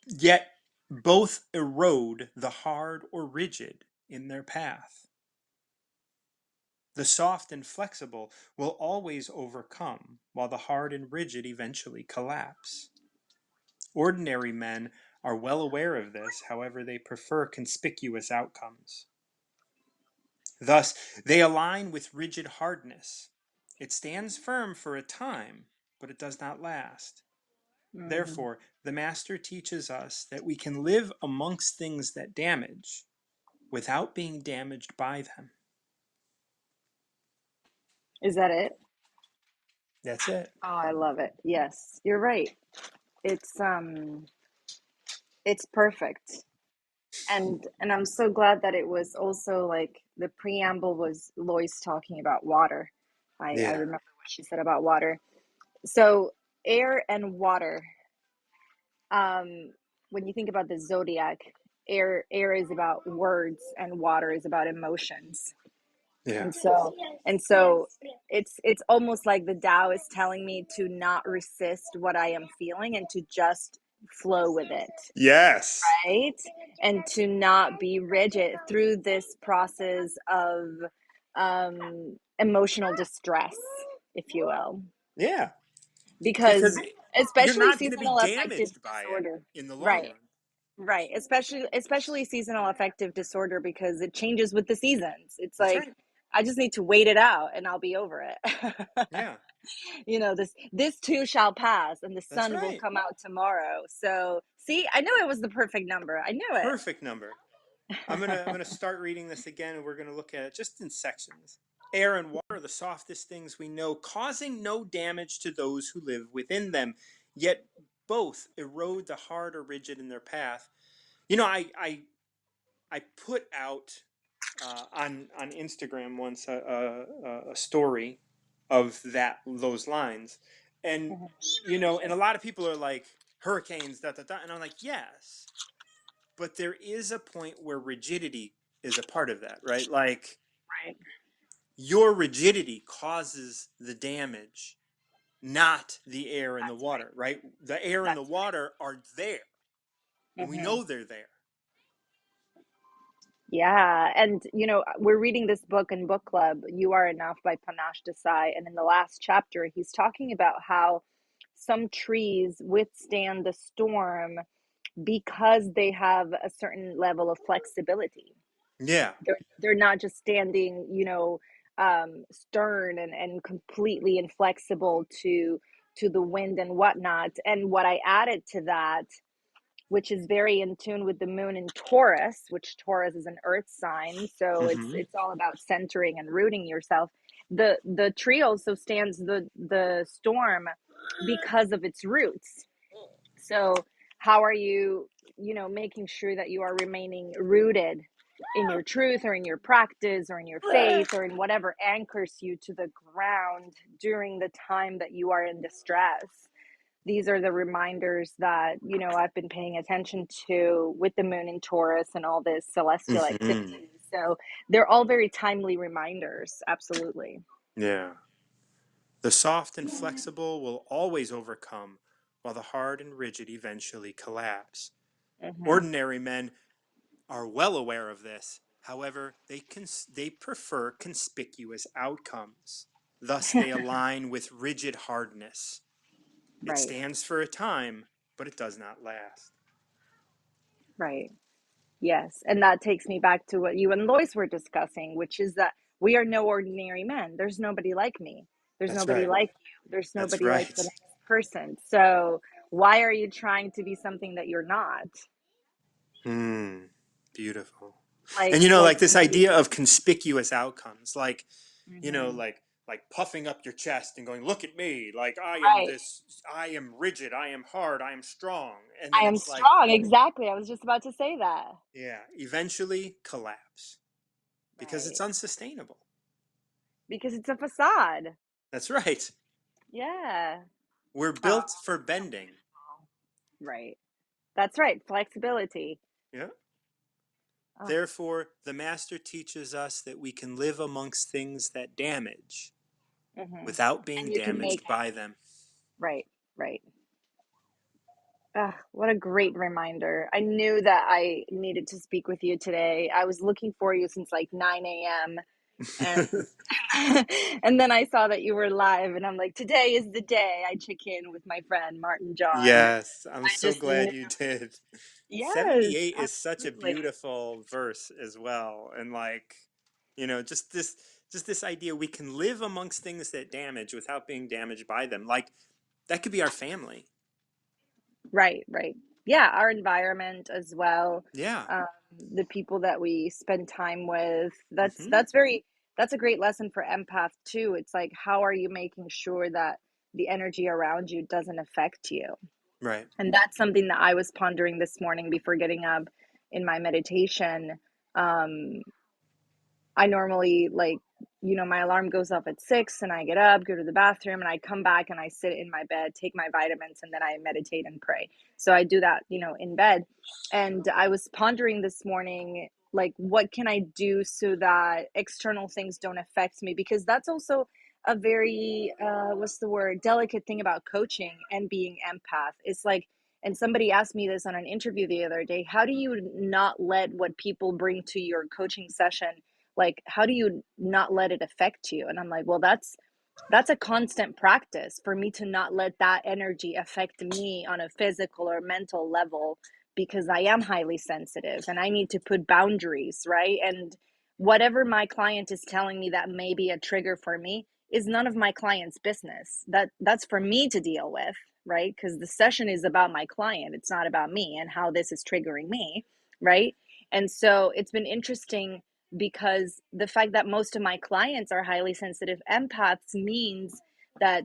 Yet both erode the hard or rigid in their path. The soft and flexible will always overcome, while the hard and rigid eventually collapse. Ordinary men are well aware of this, however, they prefer conspicuous outcomes. Thus, they align with rigid hardness. It stands firm for a time, but it does not last. Mhm. Therefore, the master teaches us that we can live amongst things that damage without being damaged by them. Is that it? That's it. Oh, I love it. Yes, you're right. It's it's perfect. And I'm so glad that it was also like the preamble was Lois talking about water. I Yeah. remember what she said about water. So air and water, when you think about the zodiac, air is about words and water is about emotions. Yeah. And so it's almost like the Tao is telling me to not resist what I am feeling and to just flow with it, Yes. right? And to not be rigid through this process of emotional distress, if you will. Yeah. Because Because you're especially not going to be seasonal affective damaged by it disorder. in the long Right. run. Right. Especially seasonal affective disorder because it changes with the seasons. It's That's like right. I just need to wait it out and I'll be over it. Yeah. This too shall pass and the That's sun will right. come out tomorrow. So, see, I knew it was the perfect number. I knew it. Perfect number. I'm gonna start reading this again, and we're gonna look at it just in sections. Air and water are the softest things we know, causing no damage to those who live within them. Yet both erode the hard or rigid in their path. You know, I put out on Instagram once a story of those lines, and and a lot of people are like hurricanes, da da da, and I'm like, yes, but there is a point where rigidity is a part of that, right? Like Right. your rigidity causes the damage, not the air and the That's water, right? The air and the That's water are there, and right. we Hmm. know they're there. Yeah, and we're reading this book in book club, "You Are Enough" by Panache Desai, and in the last chapter, he's talking about how some trees withstand the storm because they have a certain level of flexibility. Yeah. They're not just standing, stern and completely inflexible to the wind and whatnot. And what I added to that, which is very in tune with the moon in Taurus, which Taurus is an earth sign, so it's Mm-hmm. it's all about centering and rooting yourself. The tree also stands the storm because of its roots. So how are you, making sure that you are remaining rooted in your truth or in your practice or in your faith or in whatever anchors you to the ground during the time that you are in distress? These are the reminders that, I've been paying attention to with the moon in Taurus and all this celestial Mm-hmm. activity. So they're all very timely reminders. Absolutely. Yeah. The soft and flexible will always overcome, while the hard and rigid eventually collapse. Hmm. Ordinary men are well aware of this. However, they prefer conspicuous outcomes. Thus, they align with rigid hardness. It Right, stands for a time, but it does not last. right. Yes, and that takes me back to what you and Lois were discussing, which is that we are no ordinary men. There's nobody like me. There's That's nobody right. like you. There's That's nobody like the right. next person. So why are you trying to be something that you're not? Hmm. Beautiful. And Like like this idea of conspicuous outcomes, like you know, mhm. like like puffing up your chest and going, "Look at me! Like Right. I am rigid, I am hard, I am strong." And I then am it's like, strong. Exactly. I was just about to say that. yeah, eventually collapse because it's Right. unsustainable. Because it's a facade. That's right. Yeah. We're Oh, built for bending. right. That's right. Flexibility. Yeah. Oh, Therefore, the master teaches us that we can live amongst things that damage hmm. without being And you can make damaged it. by them. Right. Right. What a great reminder. I knew that I needed to speak with you today. I was looking for you since like 9 a.m. and and then I saw that you were live and I'm like, today is the day I check in with my friend Martin John. Yes, I'm I so just knew. glad you did. Yes, 78 is such a absolutely. beautiful verse as well. And just this idea we can live amongst things that damage without being damaged by them. Like that could be our family. Right, right. Yeah, our environment as well. Yeah. Um, the people that we spend time with. Mm-hmm. That's a great lesson for empath too. It's like, how are you making sure that the energy around you doesn't affect you? Right. And that's something that I was pondering this morning before getting up in my meditation. Um, I normally like, my alarm goes off at 6 and I get up, go to the bathroom, and I come back and I sit in my bed, take my vitamins, and then I meditate and pray. So I do that, in bed. And I was pondering this morning, like, what can I do so that external things don't affect me? Because that's also a very, what's the word, delicate thing about coaching and being empath. It's like, and somebody asked me this on an interview the other day, how do you not let what people bring to your coaching session, like, how do you not let it affect you? And I'm like, well, that's a constant practice for me to not let that energy affect me on a physical or mental level, because I am highly sensitive and I need to put boundaries, right? And whatever my client is telling me that may be a trigger for me is none of my client's business. That's for me to deal with, right? Because the session is about my client. It's not about me and how this is triggering me, right? And so it's been interesting, because the fact that most of my clients are highly sensitive empaths means that,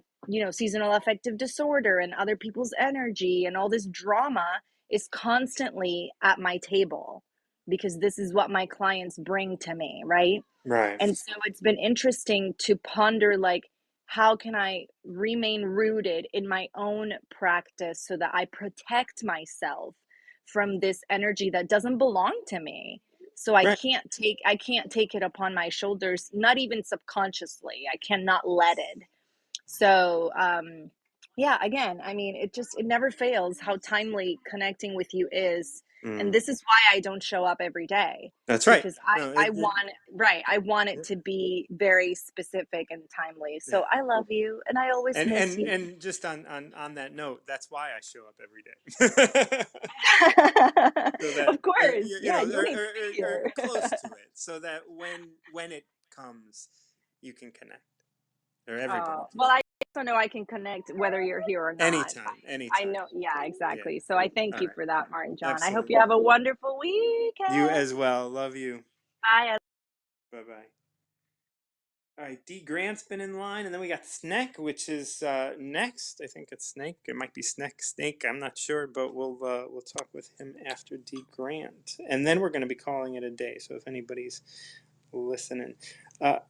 seasonal affective disorder and other people's energy and all this drama is constantly at my table, because this is what my clients bring to me, right? Right. And so it's been interesting to ponder, like, how can I remain rooted in my own practice so that I protect myself from this energy that doesn't belong to me. So Right. I can't take it upon my shoulders, not even subconsciously. I cannot let it. So, yeah, again, I mean, it never fails how timely connecting with you is. And Mm. this is why I don't show up every day, That's right. because No, I want it to be very specific and timely. yeah. So I love you and I always And miss and you. and just on that note, that's why I show up every day. So that Of course. Yeah, you or, need to be or here. close to it, so that when it comes, you can connect, or everybody can Well, I connect. also know I can connect whether you're here or not. Anytime, I anytime. know. Yeah, Yeah. exactly. So I thank All you right. for that, Martin John. I hope you Absolutely. have a wonderful You weekend. as well. Love you. Bye. Bye bye. All right, D Grant's been in line, and then we got Snake, which is next. I think it's Snake. It might be Snake. I'm not sure, but we'll talk with him after D Grant, and then we're going to be calling it a day. So if anybody's listening,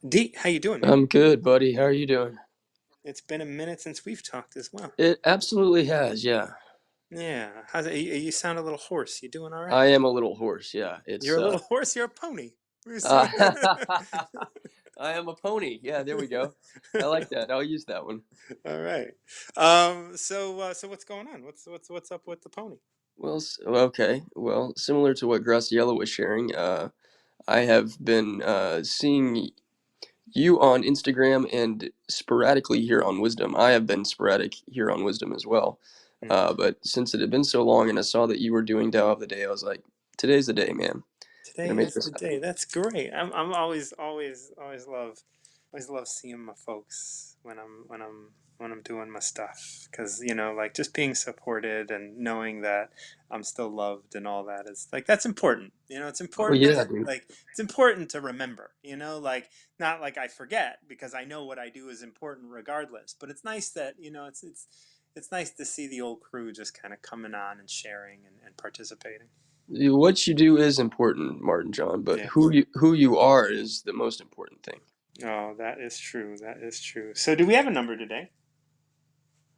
D, how you doing, man? I'm good, buddy. How are you doing? It's been a minute since we've talked as well. It absolutely has, yeah. Yeah, how's it? You sound a little hoarse. You doing all right? I am a little hoarse, yeah. You're It's a little horse. You're a pony. uh I am a pony. Yeah, there we go. I like that. I'll use that one. All right. So what's going on? What's up with the pony? Well, okay. Well, similar to what Graciela was sharing, I have been seeing you on Instagram and sporadically here on Wisdom. I have been sporadic here on Wisdom as well. Hmm. But since it had been so long and I saw that you were doing Tao of the Day, I was like, today's the day, man. Today Gonna make is this the day. happen. That's great. I'm always love seeing my folks when I'm doing my stuff, because like just being supported and knowing that I'm still loved and all that is like that's important. It's Oh important yeah, to dude. like it's important to remember. Like not like I forget, because I know what I do is important regardless. But it's nice that it's nice to see the old crew just kind of coming on and sharing and participating. What you do is important, Martin John, but Yeah. who you are is the most important thing. Oh, that is true. That is true. So, do we have a number today?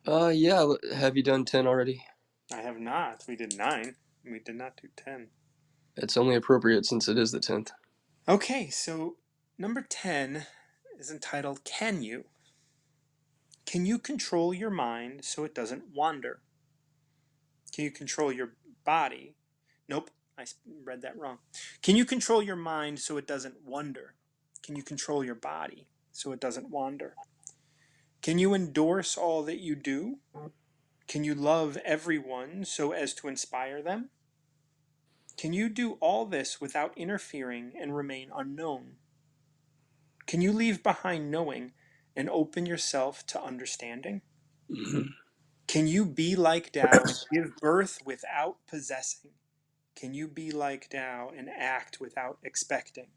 Yeah. Have you done 10 already? I have not. We did 9. We did not do 10. It's only appropriate since it is the 10th. Okay, so number 10 is entitled Can You? Can you control your mind so it doesn't wander? Can you control your body? Nope, I read that wrong. Can you control your mind so it doesn't wonder? Can you control your body so it doesn't wander? Can you endorse all that you do? Can you love everyone so as to inspire them? Can you do all this without interfering and remain unknown? Can you leave behind knowing and open yourself to understanding? Mhm. Can you be like Tao and give birth without possessing? Can you be like Tao and act without expecting?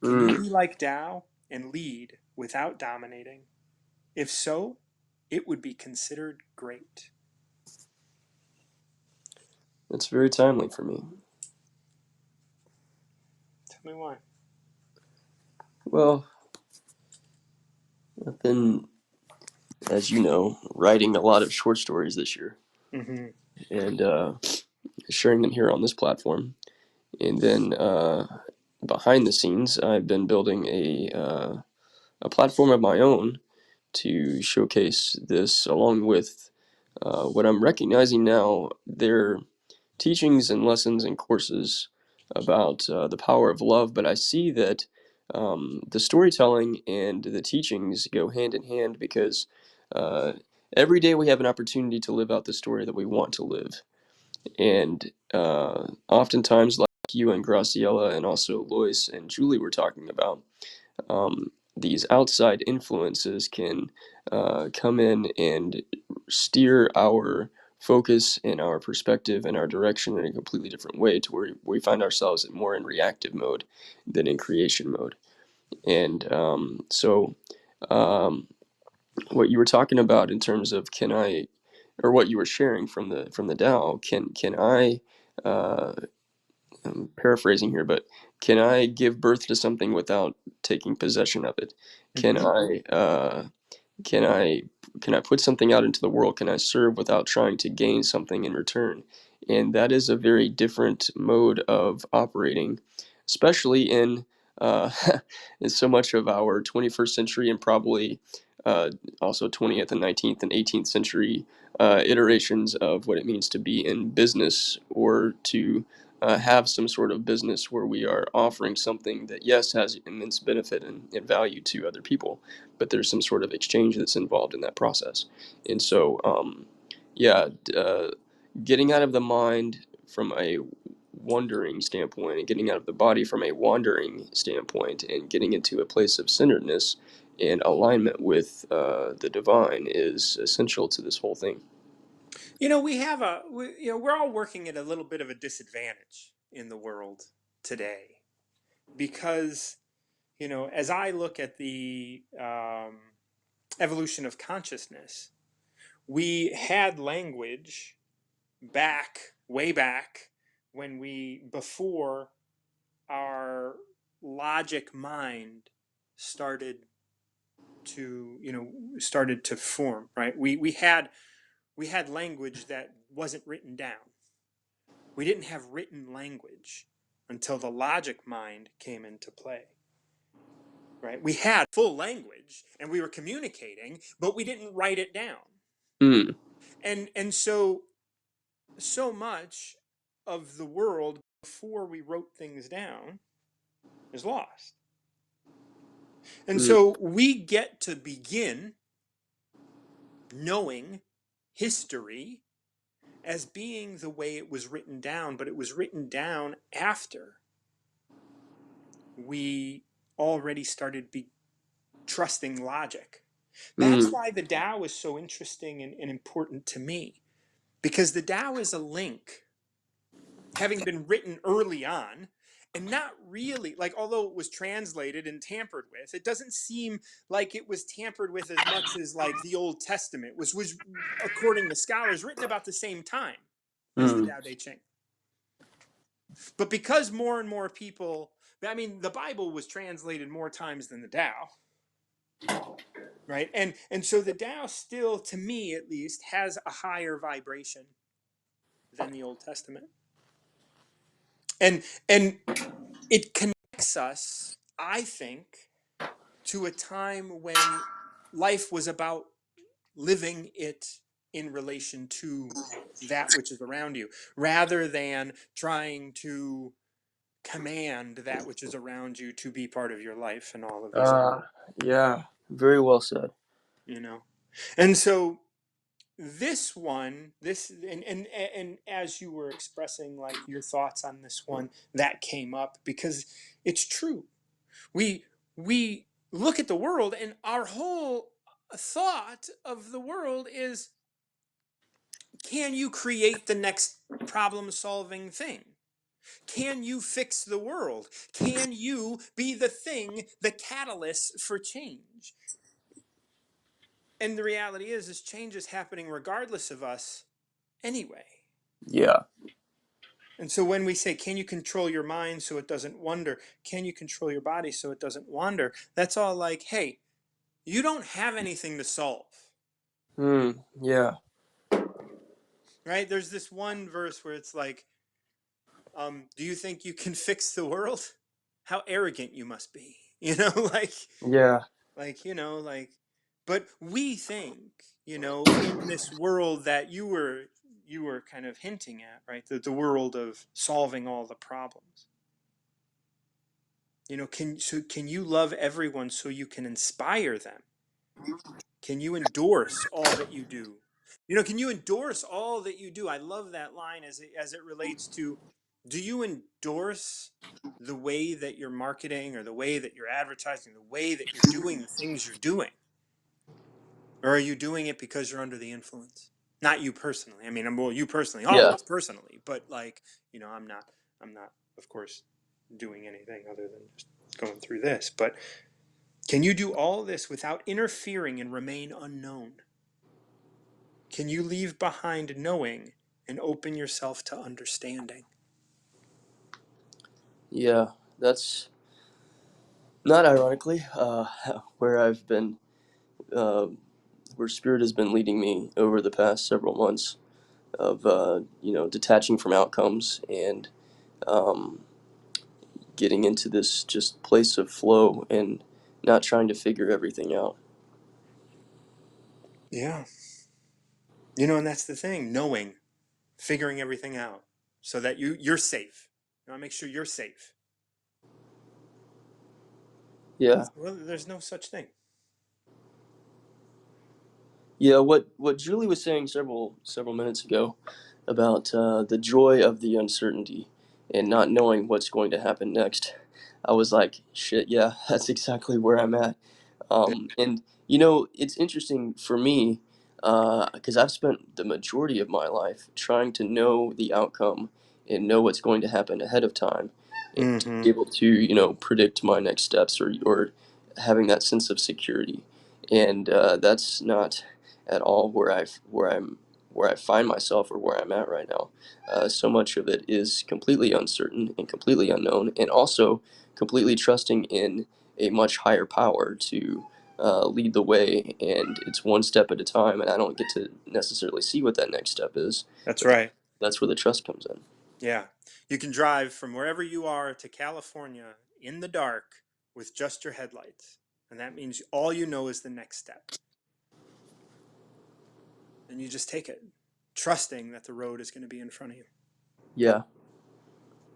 Can you Mm, be like Tao and lead without dominating? If so, it would be considered great. that's very timely for me. Tell me why. Well, I've been, as you know, writing a lot of short stories this year Mm-hmm. and sharing them here on this platform. And then behind the scenes, I've been building a platform of my own to showcase this, along with what I'm recognizing now. They're teachings and lessons and courses about the power of love, but I see that the storytelling and the teachings go hand in hand because uh, every day we have an opportunity to live out the story that we want to live. And oftentimes, like you and Graciela, and also Lois and Julie were talking about, these outside influences can come in and steer our focus and our perspective and our direction in a completely different way to where we find ourselves more in reactive mode than in creation mode. And so, um, what you were talking about in terms of can I, or what you were sharing from the Tao, can I, uh, I'm paraphrasing here, but can I give birth to something without taking possession of it? Can Mm-hmm. can I can I put something out into the world? Can I serve without trying to gain something in return? And that is a very different mode of operating, especially uh, in so much of our 21st century and probably uh, also 20th and 19th and 18th century iterations of what it means to be in business or to have some sort of business where we are offering something that, yes, has immense benefit and value to other people, but there's some sort of exchange that's involved in that process. And so, yeah, getting out of the mind from a wandering standpoint and getting out of the body from a wandering standpoint and getting into a place of centeredness and alignment with the divine is essential to this whole thing. You know, we're all working at a little bit of a disadvantage in the world today because, as I look at the evolution of consciousness, we had language way back before our logic mind started started to form, right? We had language that wasn't written down. We didn't have written language until the logic mind came into play, right? We had full language and we were communicating, but we didn't write it down. Mm, And so much of the world before we wrote things down is lost. And mm, so we get to begin knowing history as being the way it was written down, but it was written down after we already started trusting logic. That's mm, why the Tao is so interesting and important to me, because the Tao is a link, having been written early on, and not really, like, although it was translated and tampered with, it doesn't seem like it was tampered with as much as like the Old Testament, which was, according to scholars, written about the same time as the mm, Tao Te Ching. But because more and more people, I mean, the Bible was translated more times than the Tao, right? And so the Tao still, to me at least, has a higher vibration than the Old Testament. And it connects us, I think, to a time when life was about living it in relation to that which is around you, rather than trying to command that which is around you to be part of your life and all of these other, uh, yeah, very well said. you know. And so this one, this and as you were expressing like your thoughts on this one, that came up because it's true. We look at the world and our whole thought of the world is can you create the next problem solving thing? Can you fix the world? Can you be the thing, the catalyst for change? And the reality is change is happening regardless of us anyway. Yeah. And so when we say, can you control your mind so it doesn't wander? Can you control your body so it doesn't wander? That's all like, hey, you don't have anything to solve. Yeah. Right? There's this one verse where it's like, do you think you can fix the world? How arrogant you must be. Like, Yeah. like, but we think, in this world that you were kind of hinting at, right? The world of solving all the problems. Can you love everyone so you can inspire them? Can you endorse all that you do? Can you endorse all that you do? I love that line as it relates to, do you endorse the way that you're marketing or the way that you're advertising, the way that you're doing the things you're doing? Or are you doing it because you're under the influence? Not you personally. I mean, well, you personally, all of Yeah. us personally, but like, I'm not, of course, doing anything other than just going through this. But can you do all this without interfering and remain unknown? Can you leave behind knowing and open yourself to understanding? Yeah. That's not ironically where I've been, uh, where Spirit has been leading me over the past several months of, detaching from outcomes and um, getting into this just place of flow and not trying to figure everything out. Yeah. And that's the thing, knowing, figuring everything out so that you're safe. You want to make sure you're safe. Yeah. Well, there's no such thing. Yeah, what Julie was saying several minutes ago about the joy of the uncertainty and not knowing what's going to happen next, I was like, shit, yeah, that's exactly where I'm at. And it's interesting for me because I've spent the majority of my life trying to know the outcome and know what's going to happen ahead of time, and to Mm-hmm. be able to predict my next steps or having that sense of security, and that's not at all where I find myself or where I'm at right now. So much of it is completely uncertain and completely unknown, and also completely trusting in a much higher power to lead the way, and it's one step at a time, and I don't get to necessarily see what that next step is, That's but right. that's where the trust comes in. Yeah. You can drive from wherever you are to California in the dark with just your headlights. And that means all you know is the next step. And you just take it, trusting that the road is going to be in front of you. Yeah.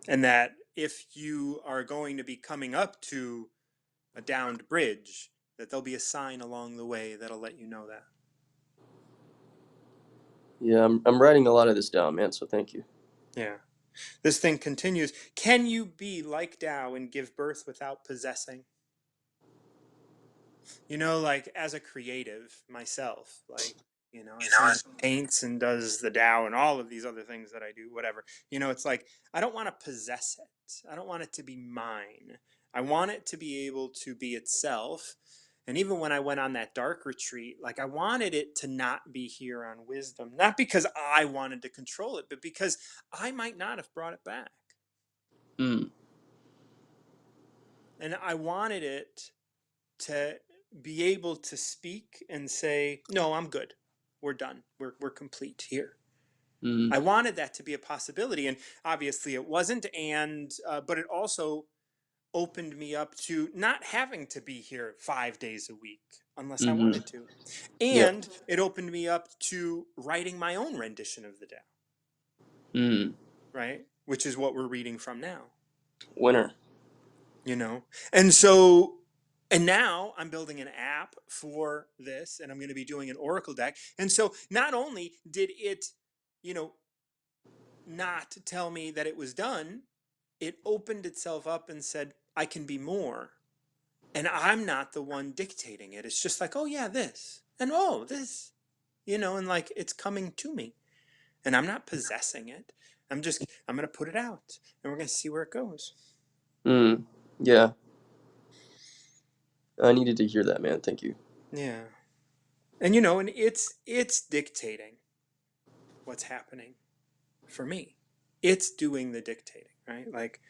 And that if you are going to be coming up to a downed bridge, that there'll be a sign along the way that'll let you know that. Yeah, I'm writing a lot of this down, man, so thank you. Yeah. This thing continues. Can you be like Tao and give birth without possessing? Like as a creative myself, like, as someone who paints and does the Tao and all of these other things that I do, whatever, it's like, I don't want to possess it. I don't want it to be mine. I want it to be able to be itself. And even when I went on that dark retreat, like I wanted it to not be here on Wisdom, not because I wanted to control it, but because I might not have brought it back. Mm. And I wanted it to be able to speak and say, no, I'm good. We're done. We're complete here. Mm. I wanted that to be a possibility. And obviously it wasn't. But it also opened me up to not having to be here 5 days a week unless I Mm-hmm. wanted to. Yeah. And it opened me up to writing my own rendition of the Tao, Mm. right? Which is what we're reading from now. Winner. And so, and now I'm building an app for this, and I'm going to be doing an Oracle deck. And so not only did it, you know not tell me that it was done, it opened itself up and said, I can be more. And I'm not the one dictating it. It's just like, oh yeah, this, and oh this, and like it's coming to me. and I'm not possessing it. I'm going to put it out, and we're going to see where it goes. Yeah. I needed to hear that, man. Thank you. Yeah. And and it's dictating what's happening for me. It's doing the dictating, right? Like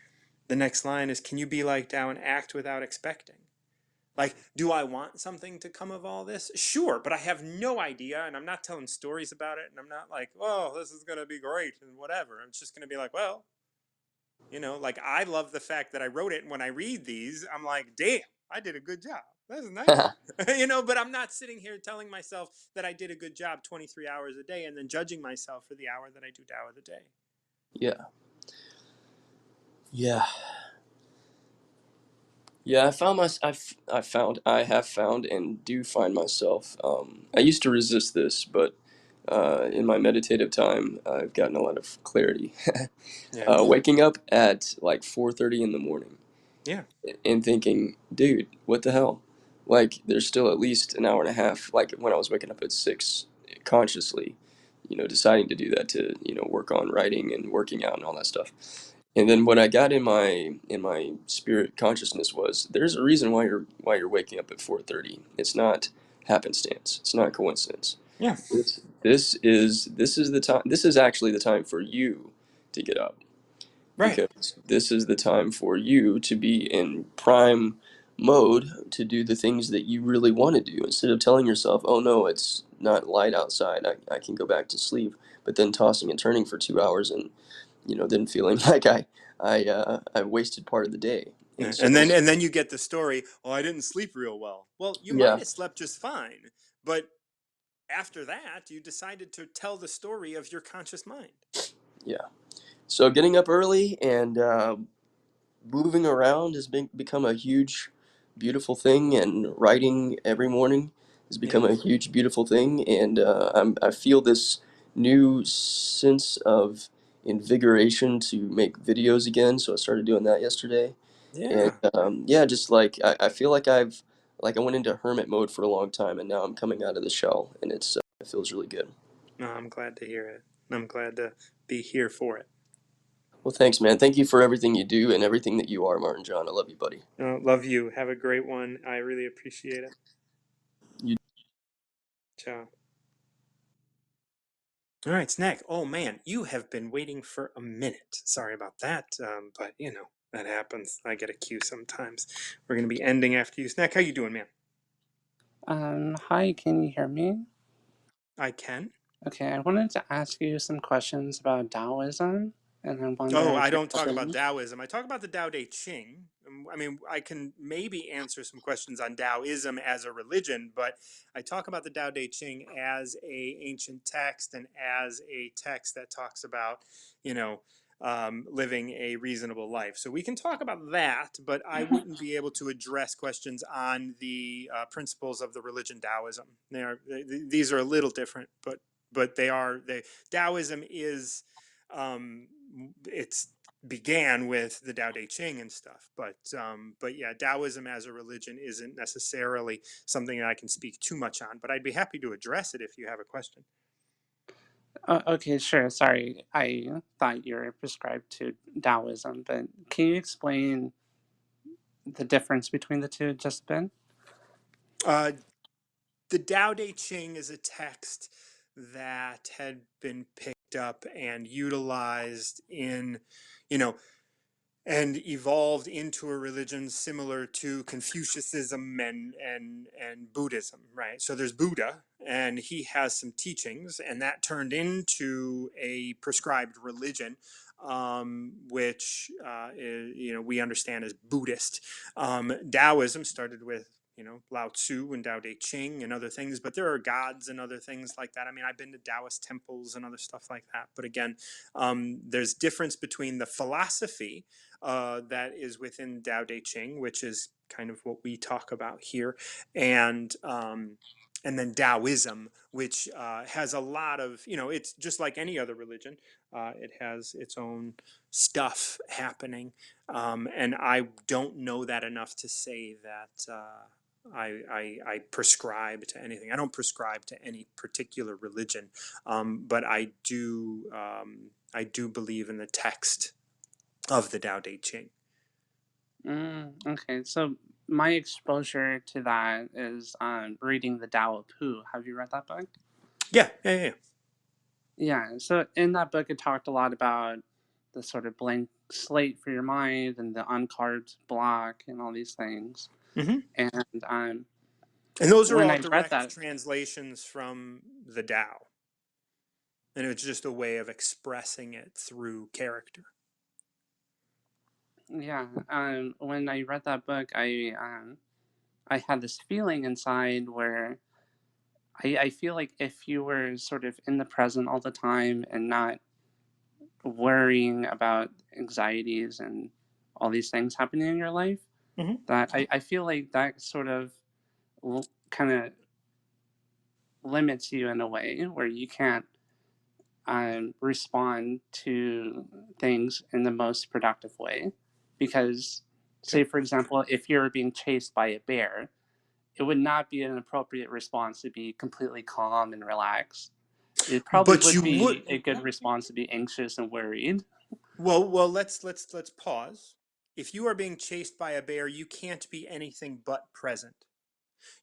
the next line is, can you be like Tao and act without expecting? Like, do I want something to come of all this? Sure, but I have no idea, and I'm not telling stories about it, and I'm not like, oh, this is going to be great and whatever. I'm just going to be like, well, like I love the fact that I wrote it, and when I read these, I'm like, damn, I did a good job. That's nice. But I'm not sitting here telling myself that I did a good job 23 hours a day and then judging myself for the hour that I do Tao of the day. Yeah. Yeah. Yeah, I have found and do find myself. I used to resist this, but in my meditative time, I've gotten a lot of clarity. Yeah. Waking up at like 4:30 in the morning Yeah. and thinking, dude, what the hell? Like, there's still at least an hour and a half. Like when I was waking up at 6, consciously, deciding to do that to work on writing and working out and all that stuff. And then what I got in my spirit consciousness was there's a reason why you're waking up at 4:30. It's not happenstance. It's not coincidence. Yeah. This is the time. This is actually the time for you to get up, Right. because this is the time for you to be in prime mode to do the things that you really want to do, instead of telling yourself, oh no, it's not light outside, I can go back to sleep, but then tossing and turning for 2 hours, and then feeling like I wasted part of the day. Yeah. And so And then you get the story, oh, I didn't sleep real well. Well, you might yeah, have slept just fine, but after that, you decided to tell the story of your conscious mind. yeah. So getting up early and moving around has become a huge, beautiful thing, and writing every morning has Yeah. become a huge, beautiful thing. And I feel this new sense of invigoration to make videos again. So I started doing that yesterday, and Yeah. yeah, just like I feel like I went into hermit mode for a long time, and now I'm coming out of the shell, and it feels really good. No, I'm glad to hear it. I'm glad to be here for it. Well, thanks, man. Thank you for everything you do and everything that you are, Martin John. I love you, buddy. Love you. Have a great one. I really appreciate it. You Ciao. All right, Snack. Oh man, you have been waiting for a minute. Sorry about that, but that happens. I get a cue sometimes. We're gonna be ending after you, Snack. How you doing, man? Hi, can you hear me? I can. Okay, I wanted to ask you some questions about Taoism, and I wonder Oh, I if you're don't talk about free. Taoism. I talk about the Tao Te Ching. I mean, I can maybe answer some questions on Taoism as a religion, but I talk about the Tao Te Ching as a ancient text and as a text that talks about, you know, living a reasonable life. So we can talk about that, but I wouldn't be able to address questions on the principles of the religion Taoism. These are a little different, but Taoism is um, it's began with the Tao Te Ching and stuff, but yeah, Taoism as a religion isn't necessarily something that I can speak too much on. But I'd be happy to address it if you have a question. Okay, sure. Sorry, I thought you were prescribed to Taoism, but can you explain the difference between the two just a bit? Uh, the Tao Te Ching is a text that had been picked up and utilized in, you know, and evolved into a religion similar to Confucianism and Buddhism, right? So there's Buddha, and he has some teachings, and that turned into a prescribed religion, which we understand as Buddhist. Taoism started with Lao Tzu and Tao Te Ching and other things, but there are gods and other things like that. I mean, I've been to Taoist temples and other stuff like that. But again, there's difference between the philosophy that is within Tao Te Ching, which is kind of what we talk about here, and then Taoism, which has a lot of, it's just like any other religion. It has its own stuff happening, and I don't know that enough to say that I prescribe to anything. I don't prescribe to any particular religion, but I do believe in the text of the Tao Te Ching. Okay, so my exposure to that is reading the Tao of Pu. Have you read that book? Yeah. Yeah, so in that book, it talked a lot about the sort of blank slate for your mind and the uncarved block and all these things. Mm-hmm. And And those are when all I read direct that, translations from the Tao. And it's just a way of expressing it through character. yeah, when I read that book, I had this feeling inside where I feel like if you were sort of in the present all the time and not worrying about anxieties and all these things happening in your life, Mm-hmm. that I feel like that sort of kind of limits you in a way where you can't respond to things in the most productive way. Because, say, Okay. for example, if you're being chased by a bear, it would not be an appropriate response to be completely calm and relaxed. It probably But would you would. be a good response to be anxious and worried. Well, let's pause. If you are being chased by a bear, you can't be anything but present.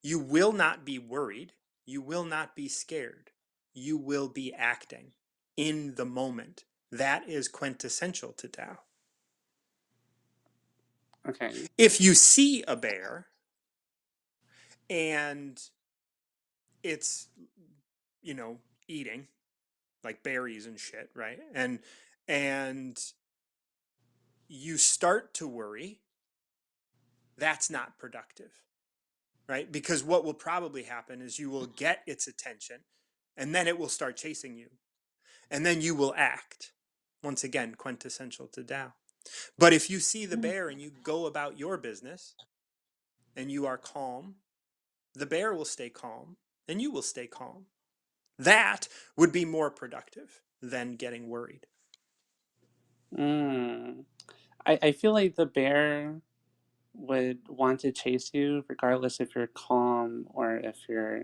You will not be worried. You will not be scared. You will be acting in the moment. That is quintessential to Tao. Okay. If you see a bear and it's, eating like berries and shit, right? And you start to worry, that's not productive, right? Because what will probably happen is you will get its attention and then it will start chasing you. And then you will act. Once again, quintessential to Tao. But if you see the bear and you go about your business and you are calm, the bear will stay calm and you will stay calm. That would be more productive than getting worried. Mm. I feel like the bear would want to chase you regardless if you're calm or if you're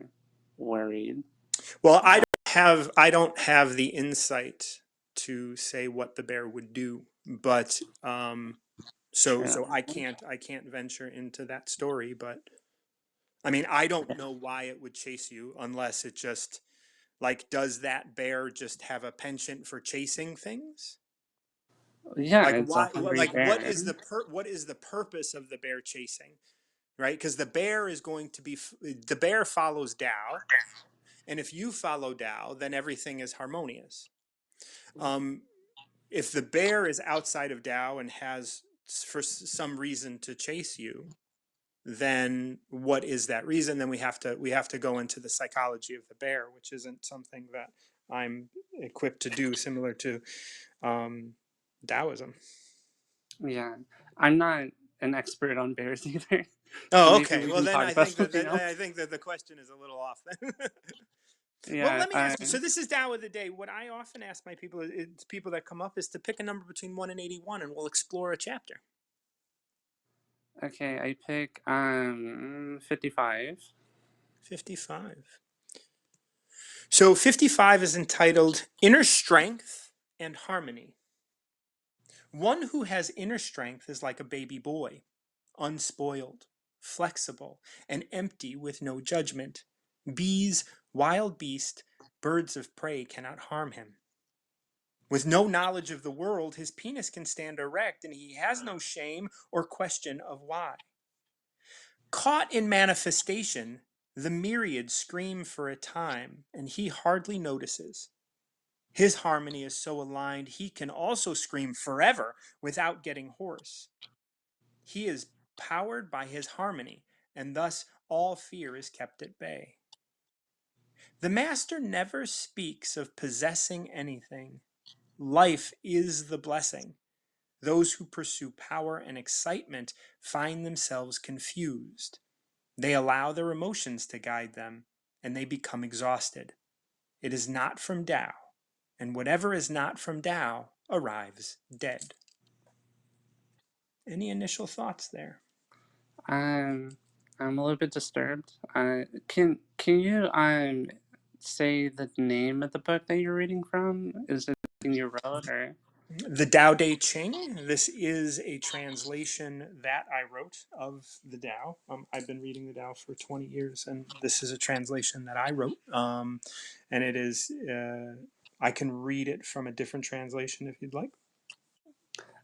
worried. Well, I don't have the insight to say what the bear would do, but so True. I can't venture into that story, but I mean, I don't know why it would chase you unless it just like, does that bear just have a penchant for chasing things? Yeah, Like it's a why hungry like what bear. is the purpose of the bear chasing? Right? Because the bear is going to be the bear follows Tao, and if you follow Tao, then everything is harmonious. Um, if the bear is outside of Tao and has for some reason to chase you, then what is that reason? Then we have to go into the psychology of the bear, which isn't something that I'm equipped to do, similar to Taoism. Yeah, I'm not an expert on bears either. So Oh, maybe okay. we Well, can then talk about something I else. think that the question is a little off. Then. Well, Yeah. let me ask you. So this is Tao of the Day. What I often ask my people, it's people that come up, is to pick a number between 1 and 81, and we'll explore a chapter. Okay, I pick 55. 55. So 55 is entitled Inner Strength and Harmony. One who has inner strength is like a baby boy, unspoiled, flexible, and empty with no judgment. Bees, wild beast, birds of prey cannot harm him. With no knowledge of the world, his penis can stand erect, and he has no shame or question of why. Caught in manifestation, the myriad scream for a time, and he hardly notices. His harmony is so aligned, he can also scream forever without getting hoarse. He is powered by his harmony, and thus all fear is kept at bay. The master never speaks of possessing anything. Life is the blessing. Those who pursue power and excitement find themselves confused. They allow their emotions to guide them, and they become exhausted. It is not from Tao, and whatever is not from Tao arrives dead. Any initial thoughts there? Um, I'm a little bit disturbed. Can you say the name of the book that you're reading from? Is it something you wrote or? The Tao Te Ching. This is a translation that I wrote of the Tao. I've been reading the Tao for 20 years, and this is a translation that I wrote. And it is, I can read it from a different translation if you'd like.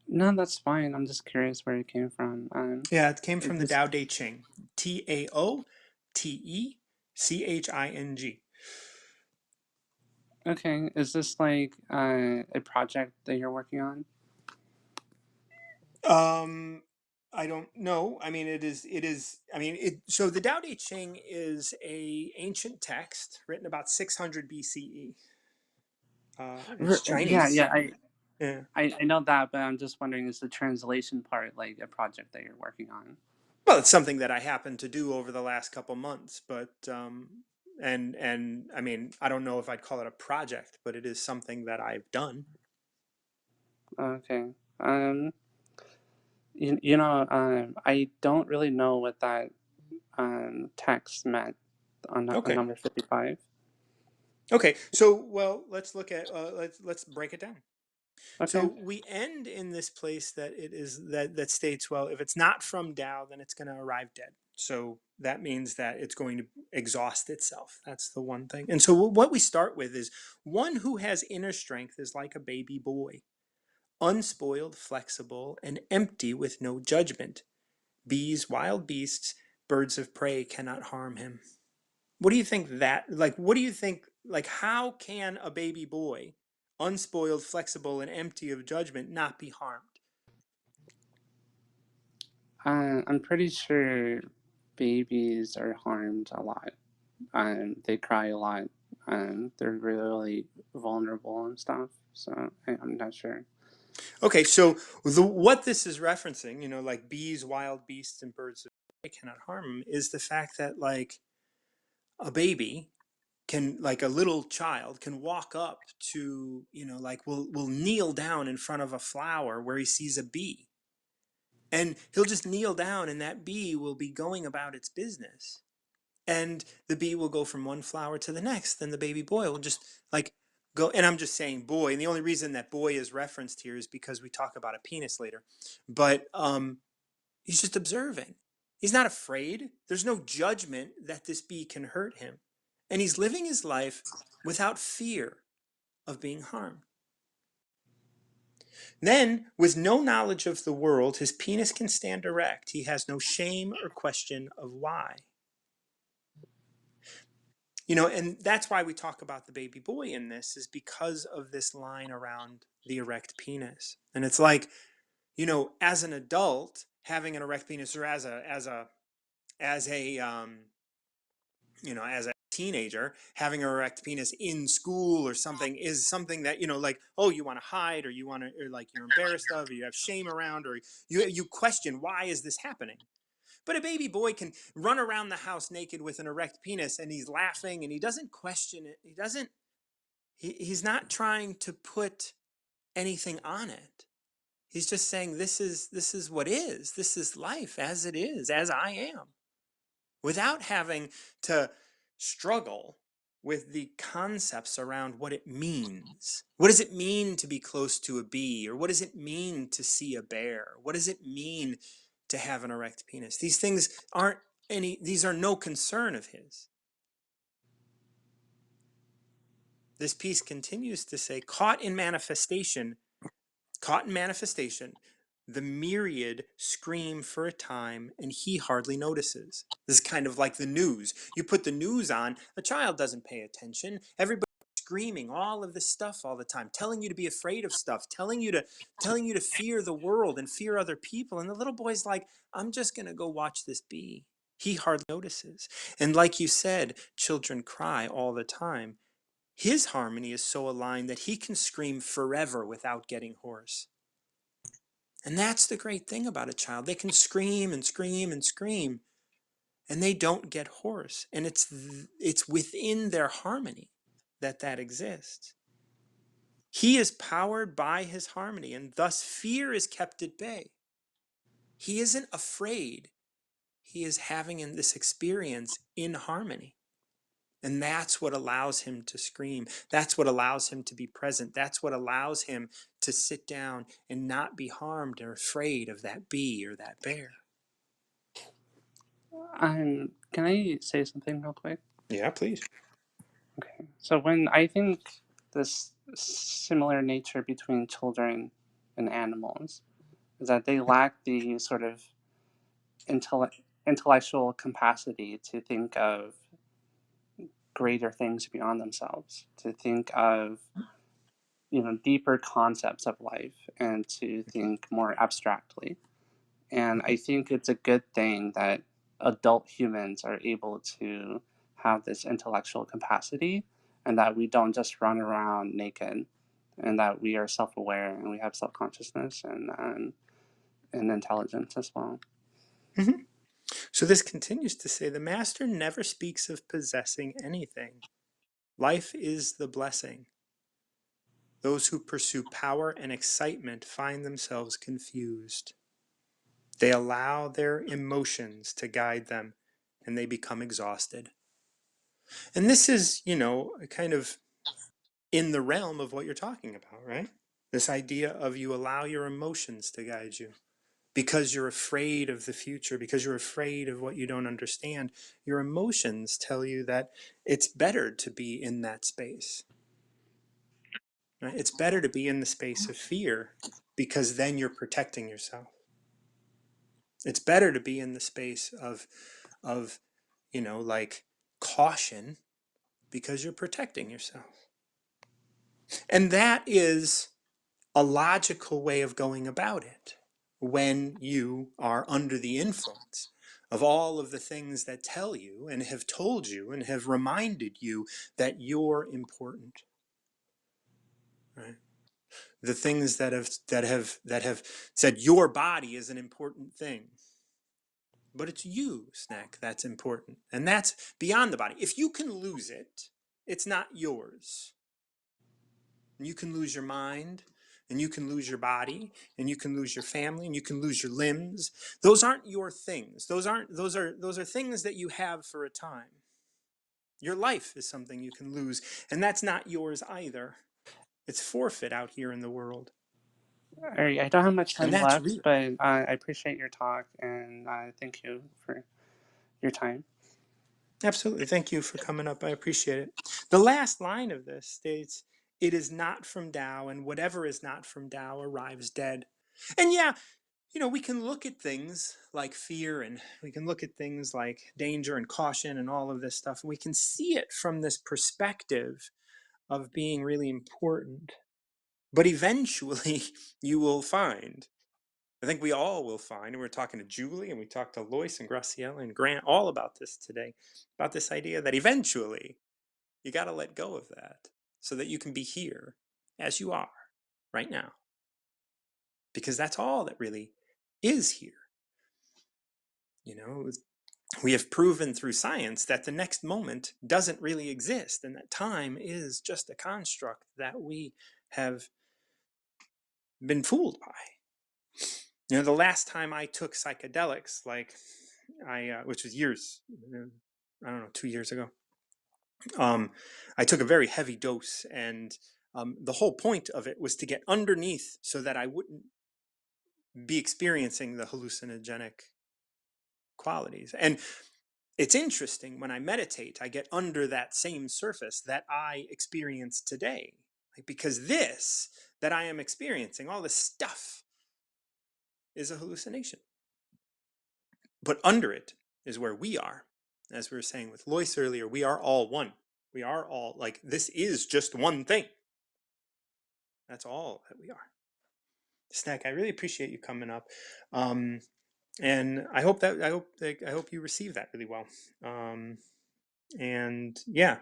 No, that's fine. I'm just curious where it came from. Yeah, it came Is from the this Tao Te Ching. TaoTeching. okay? Is this like a project that you're working on? I don't know. I mean, so the Tao Te Ching is a ancient text written about 600 BCE. It's Yeah, Chinese. yeah. Yeah. I know that, but I'm just wondering, is the translation part like a project that you're working on? Well, it's something that I happened to do over the last couple months, but and I mean, I don't know if I'd call it a project, but it is something that I've done. Okay. You know, I don't really know what that text meant on Okay. number 55. Okay. So, well, let's look at let's break it down. So Okay. we end in this place that it is that states, well, if it's not from Tao, then it's going to arrive dead. So that means that it's going to exhaust itself. That's the one thing. And so what we start with is one who has inner strength is like a baby boy, unspoiled, flexible, and empty with no judgment. Bees, wild beasts, birds of prey cannot harm him. What do you think what do you think, like, how can a baby boy, unspoiled, flexible, and empty of judgment, not be harmed? I'm pretty sure babies are harmed a lot. They cry a lot. They're really vulnerable and stuff. So I'm not sure. Okay, so what this is referencing, like bees, wild beasts, and birds of prey cannot harm him, is the fact that, like, a baby can, like a little child, can walk up to, like, will kneel down in front of a flower where he sees a bee. And he'll just kneel down, and that bee will be going about its business. And the bee will go from one flower to the next. Then the baby boy will just, like, go. And I'm just saying boy. And the only reason that boy is referenced here is because we talk about a penis later. But he's just observing. He's not afraid. There's no judgment that this bee can hurt him. And he's living his life without fear of being harmed. Then, with no knowledge of the world, his penis can stand erect. He has no shame or question of why. And that's why we talk about the baby boy in this, is because of this line around the erect penis. And it's like, as an adult, having an erect penis, or as a as a teenager, having an erect penis in school or something, is something that, like, oh, you want to hide, or you want to, or like, you're embarrassed of, or you have shame around, or you question, why is this happening? But a baby boy can run around the house naked with an erect penis, and he's laughing, and he doesn't question it. He's not trying to put anything on it. He's just saying, this is what is. This is life as it is, as I am, without having to struggle with the concepts around what it means. What does it mean to be close to a bee? Or what does it mean to see a bear? What does it mean to have an erect penis? These things these are no concern of his. This piece continues to say, caught in manifestation, the myriad scream for a time, and he hardly notices. This is kind of like the news. You put the news on, a child doesn't pay attention. Everybody's screaming all of this stuff all the time, telling you to be afraid of stuff, telling you to fear the world and fear other people. And the little boy's like, I'm just gonna go watch this bee. He hardly notices. And like you said, children cry all the time. His harmony is so aligned that he can scream forever without getting hoarse. And that's the great thing about a child. They can scream and scream and scream, and they don't get hoarse. And it's within their harmony that exists. He is powered by his harmony, and thus fear is kept at bay. He isn't afraid. he is having in this experience in harmony. And that's what allows him to scream. That's what allows him to be present. That's what allows him to sit down and not be harmed or afraid of that bee or that bear. Can I say something real quick? Yeah, please. Okay. So when I think this similar nature between children and animals is that they lack the sort of intellectual capacity to think of greater things beyond themselves, to think of deeper concepts of life, and to think more abstractly. And I think it's a good thing that adult humans are able to have this intellectual capacity, and that we don't just run around naked, and that we are self-aware and we have self-consciousness and intelligence as well. Mm-hmm. So this continues to say, the master never speaks of possessing anything. Life is the blessing. Those who pursue power and excitement find themselves confused. They allow their emotions to guide them, and they become exhausted. And this is, kind of in the realm of what you're talking about, right? This idea of you allow your emotions to guide you. Because you're afraid of the future, because you're afraid of what you don't understand, your emotions tell you that it's better to be in that space. Right? It's better to be in the space of fear because then you're protecting yourself. It's better to be in the space of like caution because you're protecting yourself. And that is a logical way of going about it when you are under the influence of all of the things that tell you and have told you and have reminded you that you're important, right? The things that have said your body is an important thing, but it's you, Snack, that's important, and that's beyond the body. If you can lose it, it's not yours. And you can lose your mind, and you can lose your body, and you can lose your family, and you can lose your limbs. Those aren't your things. Those are things that you have for a time. Your life is something you can lose, and that's not yours either. It's forfeit out here in the world. I don't have much And time that's left, real. but I appreciate your talk, and thank you for your time. Absolutely. Thank you for coming up. I appreciate it. The last line of this states, "It is not from Tao, and whatever is not from Tao arrives dead." And yeah, we can look at things like fear, and we can look at things like danger and caution and all of this stuff. And we can see it from this perspective of being really important. But eventually, you will find, I think we all will find, and we're talking to Julie and we talked to Lois and Graciela and Grant all about this today, about this idea that eventually you got to let go of that so that you can be here as you are right now. Because that's all that really is here. We have proven through science that the next moment doesn't really exist, and that time is just a construct that we have been fooled by. The last time I took psychedelics, which was years, I don't know, 2 years ago, I took a very heavy dose, and the whole point of it was to get underneath so that I wouldn't be experiencing the hallucinogenic qualities. And it's interesting, when I meditate, I get under that same surface that I experience today. Because this that I am experiencing, all this stuff, is a hallucination. But under it is where we are. As we were saying with Lois earlier, we are all one. We are all, this is just one thing. That's all that we are. Snack, I really appreciate you coming up. And I hope you receive that really well. And yeah,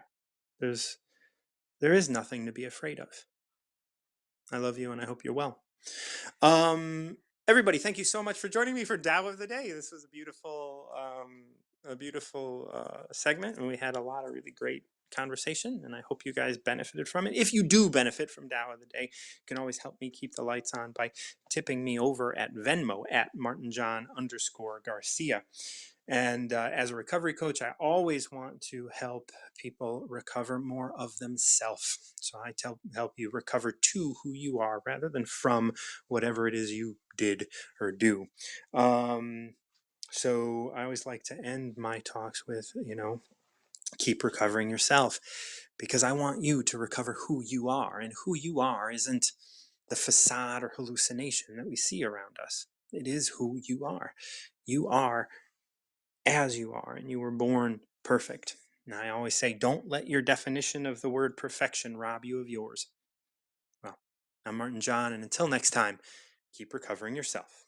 there is nothing to be afraid of. I love you, and I hope you're well. Everybody, thank you so much for joining me for Tao of the Day. This was a beautiful segment, and we had a lot of really great conversation, and I hope you guys benefited from it. If you do benefit from Tao of the Day, you can always help me keep the lights on by tipping me over at Venmo at @MartinJohn_Garcia. And as a recovery coach, I always want to help people recover more of themselves. So I help you recover to who you are rather than from whatever it is you did or do. So I always like to end my talks with, keep recovering yourself, because I want you to recover who you are. And who you are isn't the facade or hallucination that we see around us. It is who you are. You are as you are, and you were born perfect. And I always say, don't let your definition of the word perfection rob you of yours. Well, I'm Martin John, and until next time, keep recovering yourself.